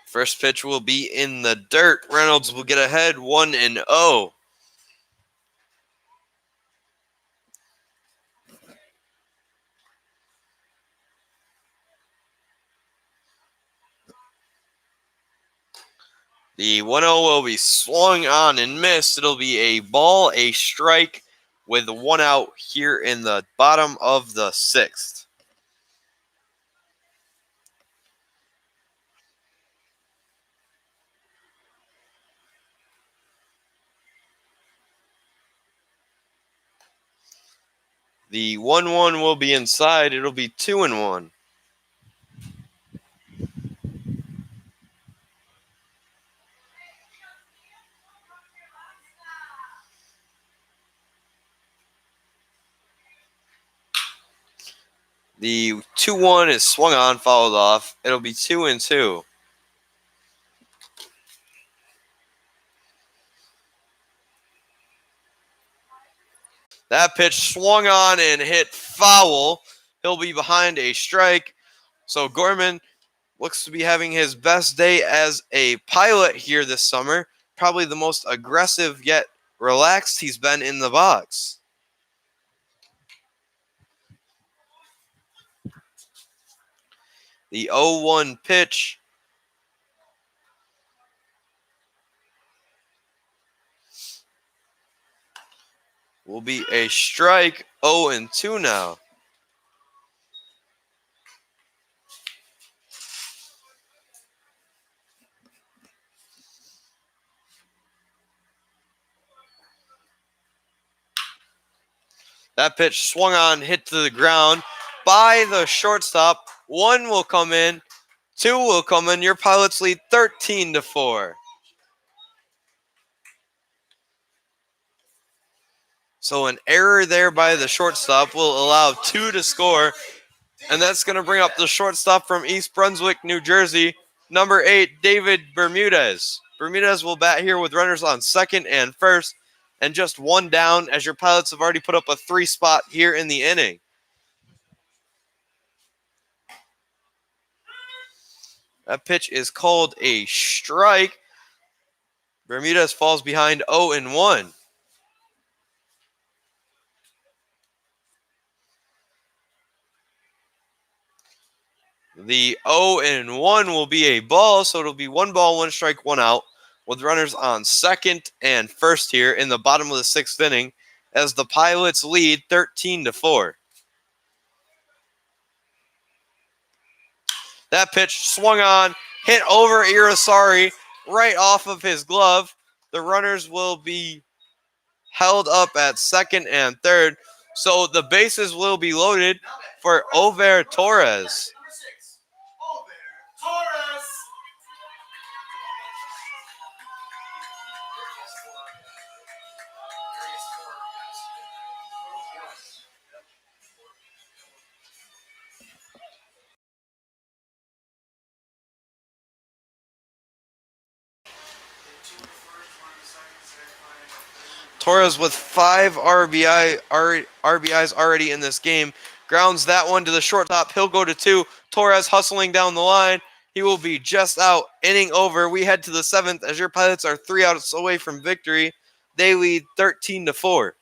First pitch will be in the dirt. Reynolds will get ahead 1-0. The 1-0 will be swung on and missed. It'll be a ball, a strike, with one out here in the bottom of the sixth. The 1-1 will be inside. It'll be 2-1. The 2-1 is swung on, fouled off. It'll be 2-2. That pitch swung on and hit foul. He'll be behind a strike. So Gorman looks to be having his best day as a pilot here this summer. Probably the most aggressive yet relaxed he's been in the box. The 0-1 pitch will be a strike. 0-2 now. That pitch swung on, hit to the ground by the shortstop. One will come in, two will come in. Your Pilots lead 13-4. So an error there by the shortstop will allow two to score. And that's going to bring up the shortstop from East Brunswick, New Jersey, number 8, David Bermudez. Bermudez will bat here with runners on second and first, and just one down as your Pilots have already put up a 3-spot here in the inning. That pitch is called a strike. Bermudez falls behind 0-1. The 0-1 will be a ball, so it'll be 1 ball, 1 strike, 1 out, with runners on second and first here in the bottom of the sixth inning as the Pilots lead 13-4. That pitch swung on, hit over Irisari right off of his glove. The runners will be held up at second and third, so the bases will be loaded for Over Torres. Torres with 5 RBIs already in this game. Grounds that one to the shortstop. He'll go to 2. Torres hustling down the line. He will be just out. Inning over. We head to the 7th as your Pilots are 3 outs away from victory. They lead 13-4.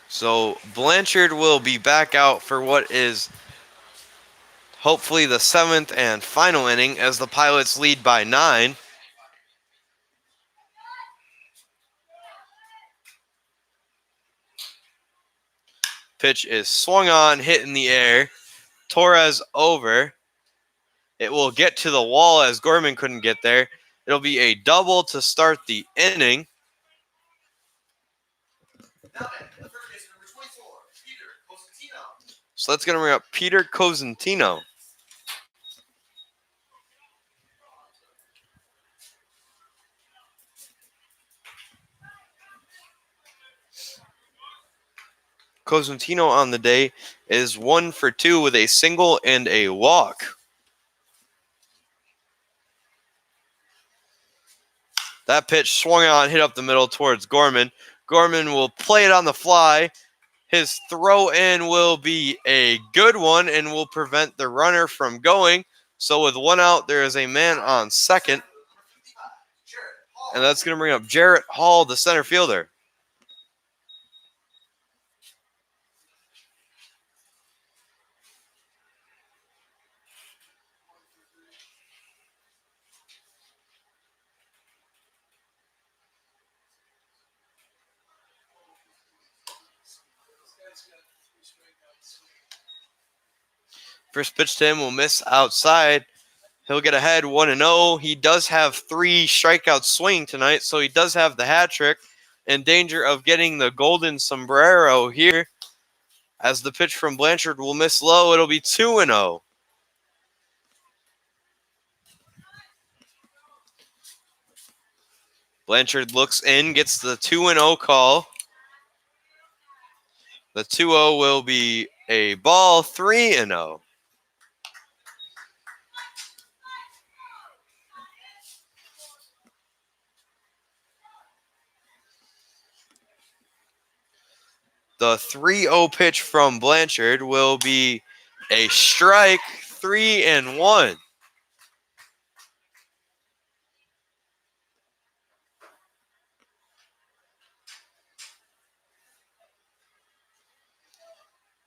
So Blanchard will be back out for what is hopefully the 7th and final inning as the Pilots lead by 9. Pitch is swung on, hit in the air. Torres over. It will get to the wall as Gorman couldn't get there. It'll be a double to start the inning. So that's going to bring up Peter Cosentino. Cosentino on the day is 1 for 2 with a single and a walk. That pitch swung on, hit up the middle towards Gorman. Gorman will play it on the fly. His throw in will be a good one and will prevent the runner from going. So with 1 out, there is a man on second. And that's going to bring up Jarrett Hall, the center fielder. First pitch to him will miss outside. He'll get ahead 1-0. He does have 3 strikeouts swinging tonight, so he does have the hat trick. In danger of getting the golden sombrero here. As the pitch from Blanchard will miss low, it'll be 2-0. Blanchard looks in, gets the 2-0 call. The 2-0 will be a ball, 3-0. The 3-0 pitch from Blanchard will be a strike, 3-1.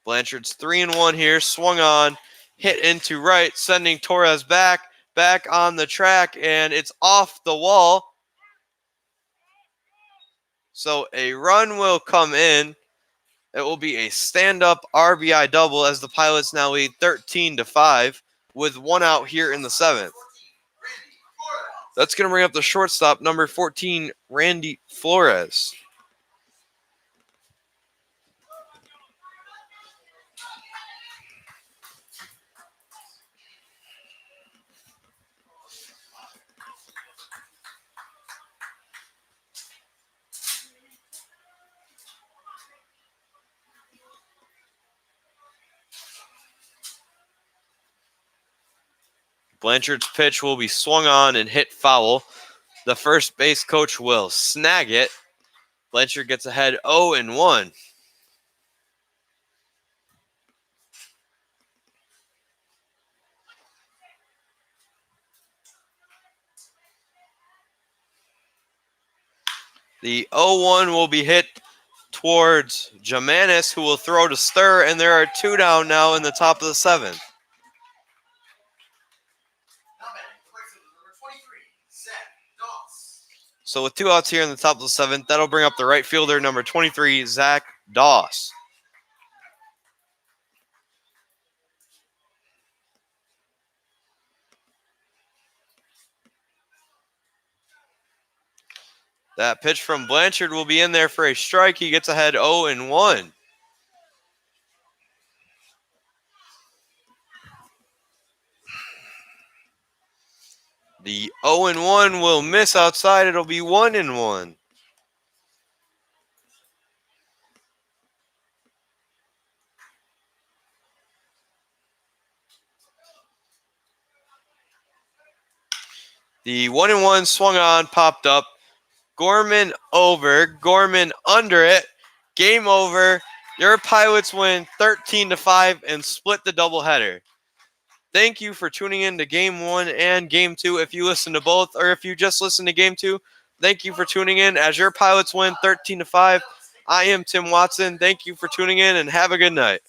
Blanchard's 3-1 here, swung on, hit into right, sending Torres back on the track, and it's off the wall. So a run will come in. It will be a stand-up RBI double as the Pilots now lead 13-5 with 1 out here in the 7th. That's going to bring up the shortstop, number 14, Randy Florez. Blanchard's pitch will be swung on and hit foul. The first base coach will snag it. Blanchard gets ahead 0-1. The 0-1 will be hit towards Jimenez, who will throw to Stir, and there are 2 down now in the top of the 7th. So with 2 outs here in the top of the 7th, that'll bring up the right fielder, number 23, Zach Doss. That pitch from Blanchard will be in there for a strike. He gets ahead 0-1. The 0-1 will miss outside. It'll be 1-1. The 1-1 swung on, popped up. Gorman over, Gorman under it. Game over. Your Pilots win 13-5 and split the doubleheader. Thank you for tuning in to Game 1 and Game 2. If you listen to both, or if you just listen to Game 2, thank you for tuning in as your Pilots win 13-5. I am Tim Watson. Thank you for tuning in and have a good night.